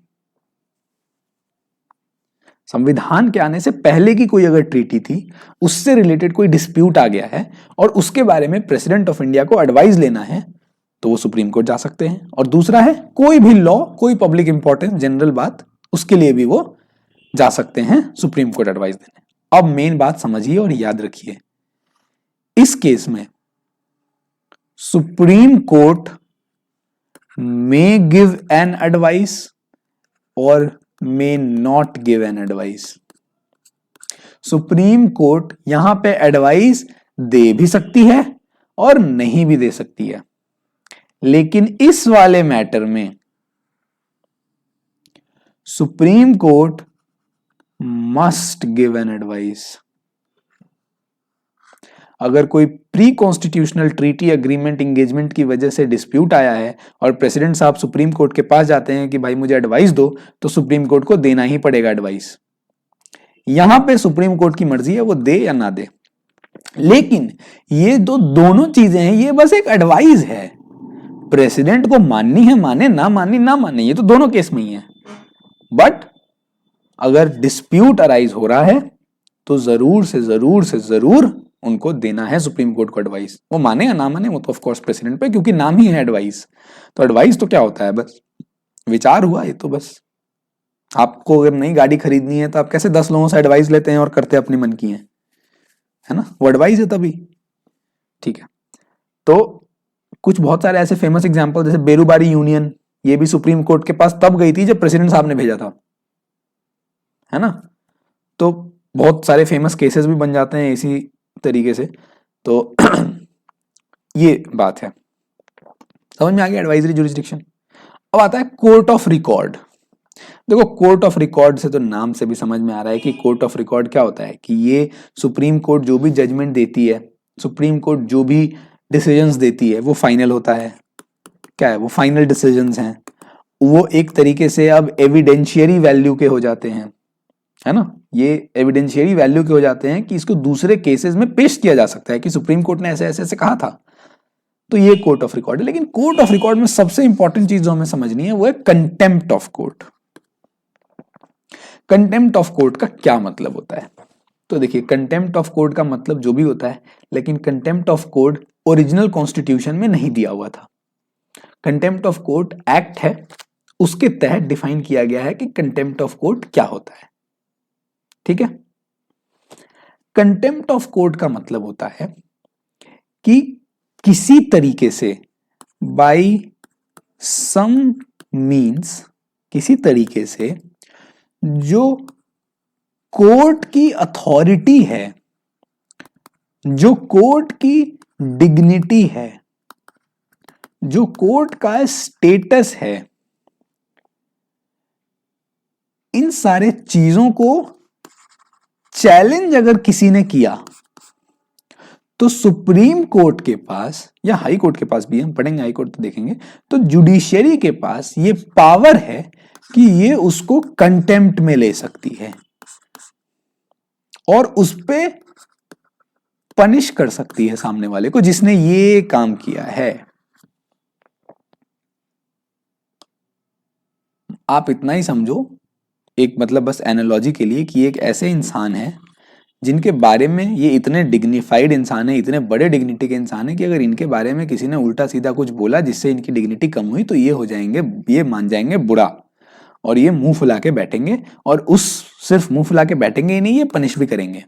संविधान के आने से पहले की कोई अगर ट्रीटी थी, उससे रिलेटेड कोई डिस्प्यूट आ गया है और उसके बारे में प्रेसिडेंट ऑफ इंडिया को एडवाइस लेना है, तो वो सुप्रीम कोर्ट जा सकते हैं। और दूसरा है कोई भी लॉ, कोई पब्लिक इंपॉर्टेंस, जनरल बात, उसके लिए भी वो जा सकते हैं सुप्रीम कोर्ट एडवाइस देने। अब मेन बात समझिए और याद रखिए, इस केस में supreme court may give an advice और may not give an advice। Supreme court यहां पे एडवाइस दे भी सकती है और नहीं भी दे सकती है, लेकिन इस वाले मैटर में supreme court must give an advice. अगर कोई pre constitutional treaty, agreement, engagement की वजह से डिस्प्यूट आया है और प्रेसिडेंट साहब सुप्रीम कोर्ट के पास जाते हैं कि भाई मुझे एडवाइस दो, तो सुप्रीम कोर्ट को देना ही पड़ेगा एडवाइस। यहां पे सुप्रीम कोर्ट की मर्जी है वो दे या ना दे, लेकिन ये दोनों चीजें हैं, ये बस एक एडवाइस है। प्रेसिडेंट को माननी है माने, ना माननी ना माने, ये तो दोनों केस में ही है। बट अगर डिस्प्यूट अराइज हो रहा है तो जरूर से जरूर उनको देना है सुप्रीम कोर्ट को एडवाइस। वो माने या ना माने वो तो ऑफ कोर्स प्रेसिडेंट पे, क्योंकि नाम ही है एडवाइस। तो एडवाइस तो क्या होता है, बस विचार हुआ। ये तो बस आपको अगर नई गाड़ी खरीदनी है तो आप कैसे 10 लोगों से एडवाइस लेते हैं और करते अपनी मन की है ना, वो एडवाइस है तभी। ठीक है, तो कुछ बहुत सारे ऐसे फेमस एग्जांपल, जैसे बेरूबारी यूनियन, ये भी सुप्रीम कोर्ट के पास तब गई थी जब प्रेसिडेंट साहब ने भेजा था, है ना। तो बहुत सारे फेमस केसेस भी बन जाते हैं इसी तरीके से। तो ये बात है, समझ में आ गया एडवाइजरी जुरिस्डिक्शन। अब आता है कोर्ट ऑफ रिकॉर्ड। देखो, कोर्ट ऑफ रिकॉर्ड से तो नाम से भी समझ में आ रहा है कि कोर्ट ऑफ रिकॉर्ड क्या होता है, कि ये सुप्रीम कोर्ट जो भी जजमेंट देती है, सुप्रीम कोर्ट जो भी डिसीजंस देती है, वो फाइनल होता है। क्या है, वो फाइनल डिसीजंस हैं, वो एक तरीके से अब एविडेंशियरी वैल्यू के हो जाते हैं, है ना। ये एविडेंशियरी वैल्यू के हो जाते हैं कि इसको दूसरे केसेस में पेश किया जा सकता है कि सुप्रीम कोर्ट ने ऐसे ऐसे ऐसे कहा था, तो ये कोर्ट ऑफ रिकॉर्ड है। लेकिन कोर्ट ऑफ रिकॉर्ड में सबसे इंपॉर्टेंट चीज जो हमें समझनी है वो है contempt of court. Contempt of court का क्या मतलब होता है? तो देखिए, कंटेम्प्ट ऑफ कोर्ट का मतलब जो भी होता है, लेकिन contempt of court original constitution में नहीं दिया हुआ था। कंटेम्प्ट ऑफ कोर्ट एक्ट है, उसके तहत डिफाइन किया गया है कि कंटेम्प्ट ऑफ कोर्ट क्या होता है। ठीक है, कंटेम्प्ट ऑफ कोर्ट का मतलब होता है कि किसी तरीके से बाय सम मीन्स, किसी तरीके से जो कोर्ट की अथॉरिटी है, जो कोर्ट की डिग्निटी है, जो कोर्ट का स्टेटस है, इन सारे चीजों को चैलेंज अगर किसी ने किया तो सुप्रीम कोर्ट के पास या हाई कोर्ट के पास भी, हम पढ़ेंगे हाई कोर्ट तो देखेंगे, तो जुडिशरी के पास ये पावर है कि ये उसको कंटेम्प्ट में ले सकती है और उस पे पनिश कर सकती है सामने वाले को जिसने ये काम किया है। आप इतना ही समझो, एक मतलब बस एनालॉजी के लिए, कि एक ऐसे इंसान है जिनके बारे में, ये इतने डिग्निफाइड इंसान है, इतने बड़े डिग्निटी के इंसान है कि अगर इनके बारे में किसी ने उल्टा सीधा कुछ बोला जिससे इनकी डिग्निटी कम हुई तो ये हो जाएंगे, ये मान जाएंगे बुरा, और ये मुंह फुला के बैठेंगे, और उस सिर्फ मुंह फुला के बैठेंगे ही नहीं, ये पनिश भी करेंगे।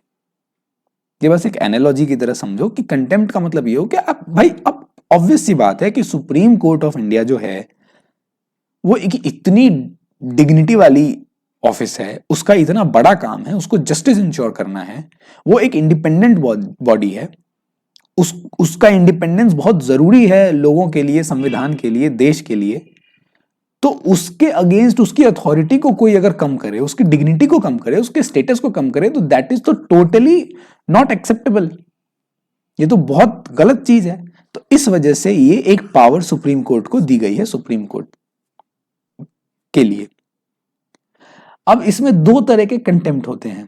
ये बस एक एनालॉजी की तरह समझो कि कंटेम्प्ट का मतलब ये हो कि अब भाई, अब ऑब्वियस सी बात है कि सुप्रीम कोर्ट ऑफ इंडिया जो है वो एक इतनी डिग्निटी वाली ऑफिस है, उसका इतना बड़ा काम है, उसको जस्टिस इंश्योर करना है, वो एक इंडिपेंडेंट बॉडी है, उसका इंडिपेंडेंस बहुत जरूरी है लोगों के लिए, संविधान के लिए, देश के लिए। तो उसके अगेंस्ट उसकी अथॉरिटी को कोई अगर कम करे, उसकी डिग्निटी को कम करे, उसके स्टेटस को कम करे, तो दैट इज तो टोटली नॉट एक्सेप्टेबल, ये तो बहुत गलत चीज है। तो इस वजह से ये एक पावर सुप्रीम कोर्ट को दी गई है, सुप्रीम कोर्ट के लिए। अब इसमें दो तरह के कंटेम्प्ट होते हैं,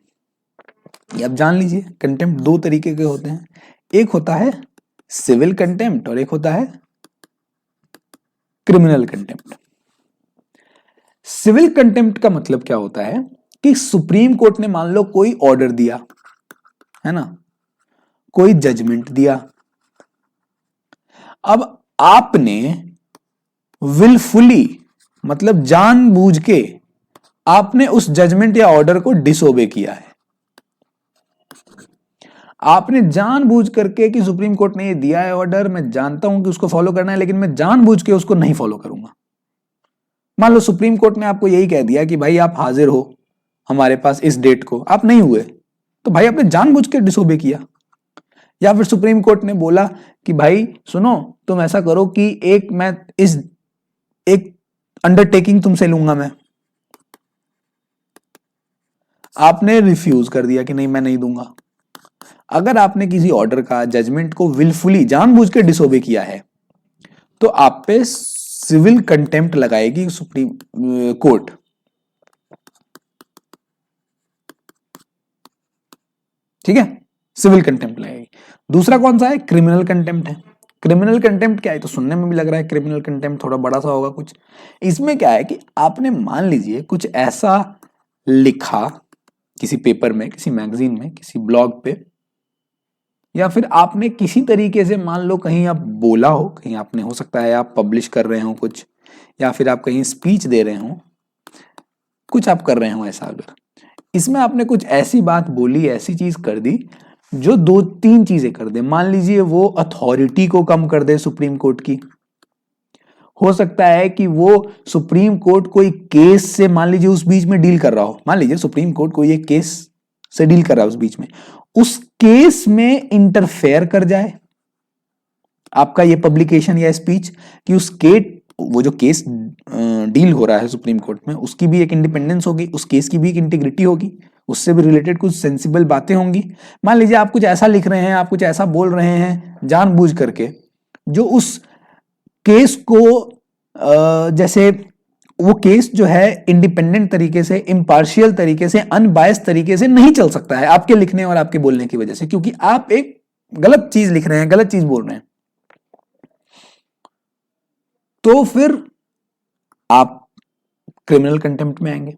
ये आप जान लीजिए। कंटेम्प्ट दो तरीके के होते हैं, एक होता है सिविल कंटेम्प्ट और एक होता है क्रिमिनल कंटेम्प्ट। सिविल कंटेम्प्ट का मतलब क्या होता है कि सुप्रीम कोर्ट ने मान लो कोई ऑर्डर दिया है ना, कोई जजमेंट दिया, अब आपने विलफुली, मतलब जानबूझ के आपने उस जजमेंट या ऑर्डर को डिसोबे किया है। आपने जानबूझ करके, कि सुप्रीम कोर्ट ने ये दिया है ऑर्डर, मैं जानता हूं कि उसको फॉलो करना है, लेकिन मैं जानबूझ के उसको नहीं फॉलो करूंगा। मान लो सुप्रीम कोर्ट ने आपको यही कह दिया कि भाई आप हाजिर हो हमारे पास इस डेट को, आप नहीं हुए, तो भाई आपने जानबूझ के डिसोबे किया। या फिर सुप्रीम कोर्ट ने बोला कि भाई सुनो, तुम ऐसा करो कि एक अंडरटेकिंग तुमसे लूंगा मैं, आपने रिफ्यूज कर दिया कि नहीं मैं नहीं दूंगा। अगर आपने किसी ऑर्डर का, जजमेंट को विलफुली, जानबूझ के डिसोबे किया है, तो आप पे सिविल कंटेम्प्ट लगाएगी सुप्रीम कोर्ट। ठीक है, सिविल कंटेम्प्ट लगेगी। दूसरा कौन सा है? क्रिमिनल कंटेम्प्ट है। क्रिमिनल कंटेम्प्ट क्या है? तो सुनने में भी लग रहा है क्रिमिनल कंटेम्प्ट थोड़ा बड़ा सा होगा कुछ। इसमें क्या है कि आपने मान लीजिए कुछ ऐसा लिखा किसी पेपर में, किसी मैगजीन में, किसी ब्लॉग पे, या फिर आपने किसी तरीके से मान लो कहीं आप बोला हो, कहीं आपने, हो सकता है आप पब्लिश कर रहे हो कुछ, या फिर आप कहीं स्पीच दे रहे हो, कुछ आप कर रहे हो ऐसा, अगर इसमें आपने कुछ ऐसी बात बोली, ऐसी चीज कर दी जो दो तीन चीजें कर दे। मान लीजिए वो अथॉरिटी को कम कर दे सुप्रीम कोर्ट की, हो सकता है कि वो सुप्रीम कोर्ट कोई केस से मान लीजिए उस बीच में डील कर रहा हो, मान लीजिए सुप्रीम कोर्ट कोई एक केस से डील कर रहा है उस बीच में, उस केस में इंटरफेयर कर जाए आपका ये पब्लिकेशन या स्पीच, कि उस केस, वो जो केस डील हो रहा है सुप्रीम कोर्ट में, उसकी भी एक इंडिपेंडेंस होगी, उस केस की भी एक इंटीग्रिटी होगी, उससे भी रिलेटेड कुछ सेंसिबल बातें होंगी। मान लीजिए आप कुछ ऐसा लिख रहे हैं, आप कुछ ऐसा बोल रहे हैं जानबूझ करके, जो उस केस को जैसे वो केस जो है इंडिपेंडेंट तरीके से, इम्पार्शियल तरीके से, अनबायस तरीके से नहीं चल सकता है आपके लिखने और आपके बोलने की वजह से, क्योंकि आप एक गलत चीज लिख रहे हैं, गलत चीज बोल रहे हैं। तो फिर आप क्रिमिनल कंटेम्प्ट में आएंगे।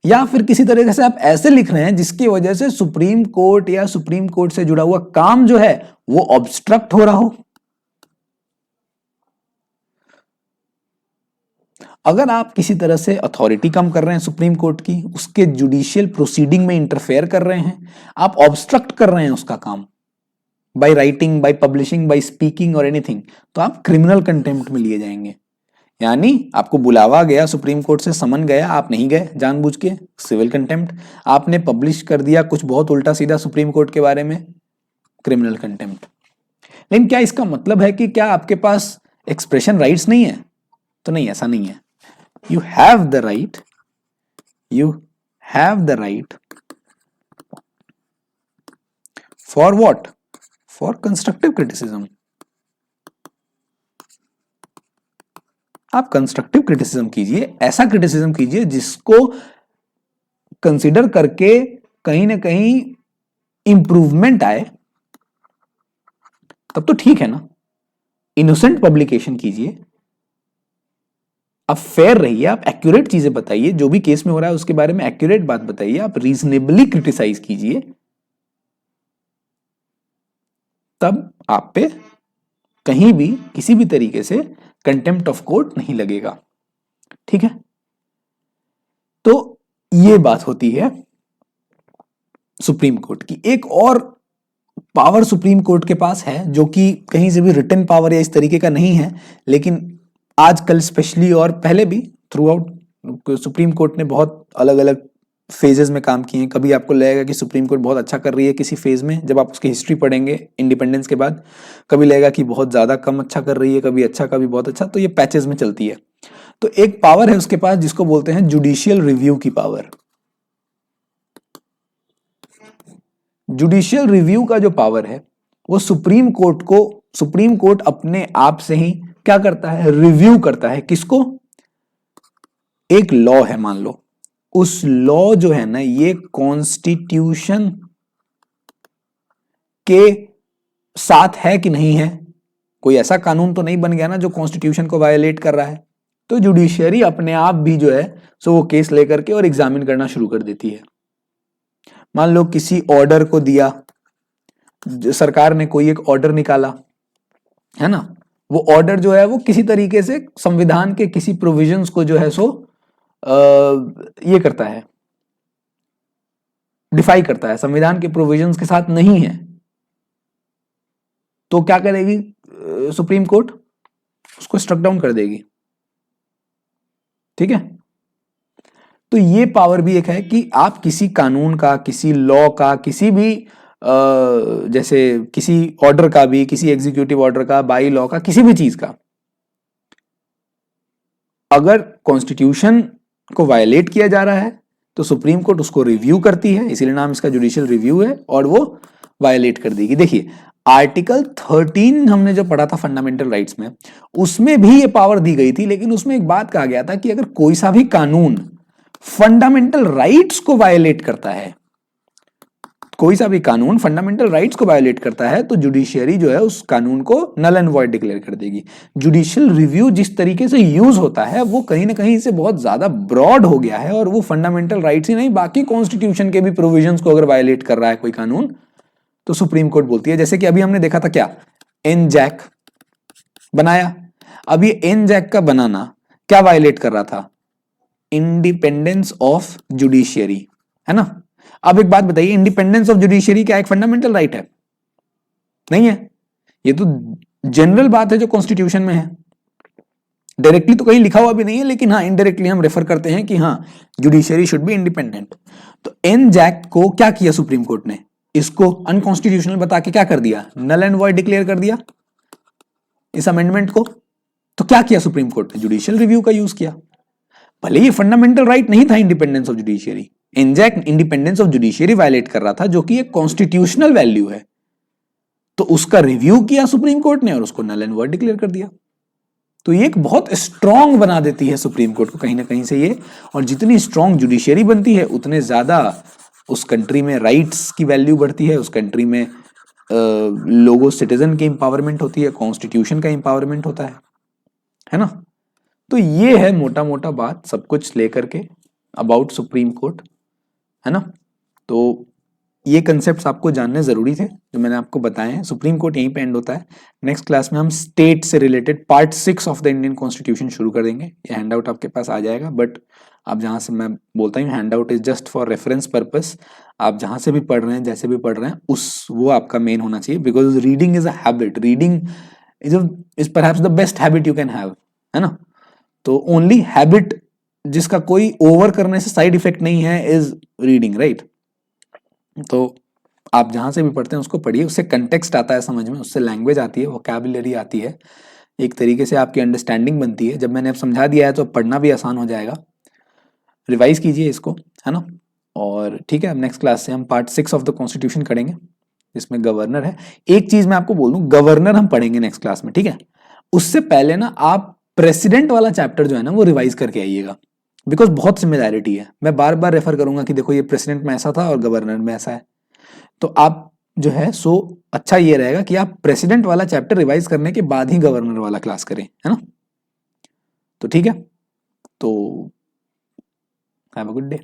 या फिर किसी तरीके से आप ऐसे लिख रहे हैं जिसकी वजह से सुप्रीम कोर्ट या सुप्रीम कोर्ट से जुड़ा हुआ काम जो है वो ऑब्स्ट्रक्ट हो रहा हो। अगर आप किसी तरह से अथॉरिटी कम कर रहे हैं सुप्रीम कोर्ट की, उसके जुडिशियल प्रोसीडिंग में इंटरफेयर कर रहे हैं, आप ऑब्स्ट्रक्ट कर रहे हैं उसका काम by writing, by publishing, by speaking और एनीथिंग, तो आप क्रिमिनल कंटेम्प्ट में लिए जाएंगे। यानी आपको बुलावा गया सुप्रीम कोर्ट से, समन गया, आप नहीं गए जानबूझ के, सिविल कंटेम्प्ट। आपने पब्लिश कर दिया कुछ बहुत उल्टा सीधा सुप्रीम कोर्ट के बारे में, क्रिमिनल कंटेम्प्ट। लेकिन क्या इसका मतलब है कि क्या आपके पास एक्सप्रेशन राइट्स नहीं है? तो नहीं, ऐसा नहीं है। You have the right for what? For constructive criticism. आप कंस्ट्रक्टिव क्रिटिसिज्म कीजिए, ऐसा क्रिटिसिज्म कीजिए जिसको कंसिडर करके कहीं ना कहीं इंप्रूवमेंट आए, तब तो ठीक है ना। इनोसेंट पब्लिकेशन कीजिए, आप फेयर रहिए, आप एक्यूरेट चीजें बताइए, जो भी केस में हो रहा है उसके बारे में एक्यूरेट बात बताइए, आप रीजनेबली क्रिटिसाइज कीजिए, तब आप पे कहीं भी किसी भी तरीके से कंटेम्प्ट ऑफ कोर्ट नहीं लगेगा। ठीक है, तो ये बात होती है सुप्रीम कोर्ट की। एक और पावर सुप्रीम कोर्ट के पास है जो कि कहीं से भी रिटन पावर या इस तरीके का नहीं है, लेकिन आजकल स्पेशली और पहले भी थ्रू आउट सुप्रीम कोर्ट ने बहुत अलग अलग फेजेस में काम किए हैं। कभी आपको लगेगा कि सुप्रीम कोर्ट बहुत अच्छा कर रही है किसी फेज में, जब आप उसकी हिस्ट्री पढ़ेंगे इंडिपेंडेंस के बाद, कभी लगेगा कि बहुत ज्यादा कम अच्छा कर रही है, कभी अच्छा कभी बहुत अच्छा, तो ये पैचेस में चलती है। तो एक पावर है उसके पास जिसको बोलते हैं जुडिशियल रिव्यू की पावर। जुडिशियल रिव्यू का जो पावर है वो सुप्रीम कोर्ट अपने आप से ही क्या करता है, रिव्यू करता है। किसको? एक लॉ है, मान लो उस लॉ जो है ना ये कॉन्स्टिट्यूशन के साथ है कि नहीं है, कोई ऐसा कानून तो नहीं बन गया ना जो कॉन्स्टिट्यूशन को वायलेट कर रहा है। तो जुडिशियरी अपने आप भी जो है सो वो केस लेकर के और एग्जामिन करना शुरू कर देती है। मान लो किसी ऑर्डर को दिया, सरकार ने कोई एक ऑर्डर निकाला है ना, वो ऑर्डर जो है वो किसी तरीके से संविधान के किसी प्रोविजंस को जो है सो ये करता है, डिफाई करता है, संविधान के प्रोविजंस के साथ नहीं है, तो क्या करेगी सुप्रीम कोर्ट? उसको स्ट्रक डाउन कर देगी। ठीक है, तो ये पावर भी एक है कि आप किसी कानून का, किसी लॉ का, किसी भी जैसे किसी ऑर्डर का भी, किसी एग्जीक्यूटिव ऑर्डर का, बाई लॉ का, किसी भी चीज का, अगर कॉन्स्टिट्यूशन को वायलेट किया जा रहा है तो सुप्रीम कोर्ट उसको रिव्यू करती है, इसीलिए नाम इसका जुडिशियल रिव्यू है, और वो वायलेट कर देगी। देखिए आर्टिकल 13 हमने जो पढ़ा था फंडामेंटल राइट्स में, उसमें भी ये पावर दी गई थी, लेकिन उसमें एक बात कहा गया था कि अगर कोई सा भी कानून फंडामेंटल राइट्स को वायलेट करता है, कोई सा भी कानून फंडामेंटल राइट्स को वायलेट करता है, तो जुडिशियरी जो है उस कानून को नल एंड वॉइड डिक्लेयर कर देगी। जुडिशियल रिव्यू जिस तरीके से यूज होता है वो कहीं ना कहीं से बहुत ज्यादा ब्रॉड हो गया है, और वो फंडामेंटल राइट्स ही नहीं बाकी कॉन्स्टिट्यूशन के भी प्रोविजंस को अगर वायलेट कर रहा है कोई कानून, तो सुप्रीम कोर्ट बोलती है। जैसे कि अभी हमने देखा था क्या, एन जैक बनाया। अब ये एन जैक का बनाना क्या वायलेट कर रहा था? इंडिपेंडेंस ऑफ जुडिशियरी, है ना। अब एक बात बताइए, इंडिपेंडेंस ऑफ जुडिशियरी क्या एक फंडामेंटल राइट है? नहीं है, ये तो जनरल बात है जो कॉन्स्टिट्यूशन में है, डायरेक्टली तो कहीं लिखा हुआ भी नहीं है, लेकिन हाँ इनडायरेक्टली हम रेफर करते हैं कि हाँ जुडिशियरी शुड बी इंडिपेंडेंट। तो एन जैक को क्या किया सुप्रीम कोर्ट ने? इसको अनकॉन्स्टिट्यूशनल बता के क्या कर दिया? नल एंड वॉइड डिक्लेयर कर दिया इस अमेंडमेंट को। तो क्या किया सुप्रीम कोर्ट ने? जुडिशियल रिव्यू का यूज किया। भले ये फंडामेंटल राइट नहीं था independence of judiciary, NJAC independence of judiciary violate कर रहा था, जो कि एक कॉन्स्टिट्यूशनल वैल्यू है, तो उसका रिव्यू किया सुप्रीम कोर्ट ने और उसको नल एंड वॉइड डिक्लेयर कर दिया। तो ये एक बहुत स्ट्रांग बना देती है सुप्रीम कोर्ट को कहीं ना कहीं से ये, और जितनी स्ट्रांग जुडिशियरी बनती है उतने ज्यादा उस कंट्री में राइट्स की वैल्यू बढ़ती है, उस कंट्री में लोगों सिटीजन की एम्पावरमेंट होती है, कॉन्स्टिट्यूशन का एम्पावरमेंट होता है ना। तो ये है मोटा मोटा बात सब कुछ लेकर के अबाउट सुप्रीम कोर्ट, है ना। तो ये कंसेप्ट्स आपको जानने जरूरी थे जो मैंने आपको बताए हैं। सुप्रीम कोर्ट यहीं पे एंड होता है। नेक्स्ट क्लास में हम स्टेट से related part 6 of the Indian constitution शुरू कर देंगे। ये हैंडआउट आपके पास आ जाएगा, बट आप जहां से, मैं बोलता हूँ handout is just for reference purpose, आप जहां से भी पढ़ रहे हैं, जैसे भी पढ़ रहे हैं, उस वो आपका मेन होना चाहिए, because reading is a habit, reading is perhaps the best habit you can have, है ना। तो ओनली हैबिट जिसका कोई ओवर करने से साइड इफेक्ट नहीं है इज रीडिंग, राइट। तो आप जहां से भी पढ़ते हैं उसको पढ़िए, उससे कंटेक्स्ट आता है समझ में, उससे लैंग्वेज आती है, वोकैबुलरी आती है, एक तरीके से आपकी अंडरस्टैंडिंग बनती है। जब मैंने अब समझा दिया है तो अब पढ़ना भी आसान हो जाएगा। रिवाइज कीजिए इसको, है ना। और ठीक है, अब नेक्स्ट क्लास से हम पार्ट 6 ऑफ द कॉन्स्टिट्यूशन करेंगे जिसमें गवर्नर है। एक चीज मैं आपको बोल दूं, गवर्नर हम पढ़ेंगे नेक्स्ट क्लास में, ठीक है। उससे पहले ना आप प्रेसिडेंट वाला चैप्टर जो है ना वो रिवाइज करके आइएगा, बिकॉज बहुत सिमिलैरिटी है। मैं बार बार रेफर करूंगा कि देखो ये प्रेसिडेंट में ऐसा था और गवर्नर में ऐसा है। तो आप जो है सो अच्छा ये रहेगा कि आप प्रेसिडेंट वाला चैप्टर रिवाइज करने के बाद ही गवर्नर वाला क्लास करें, है ना। तो ठीक है, तो हैव अ गुड डे।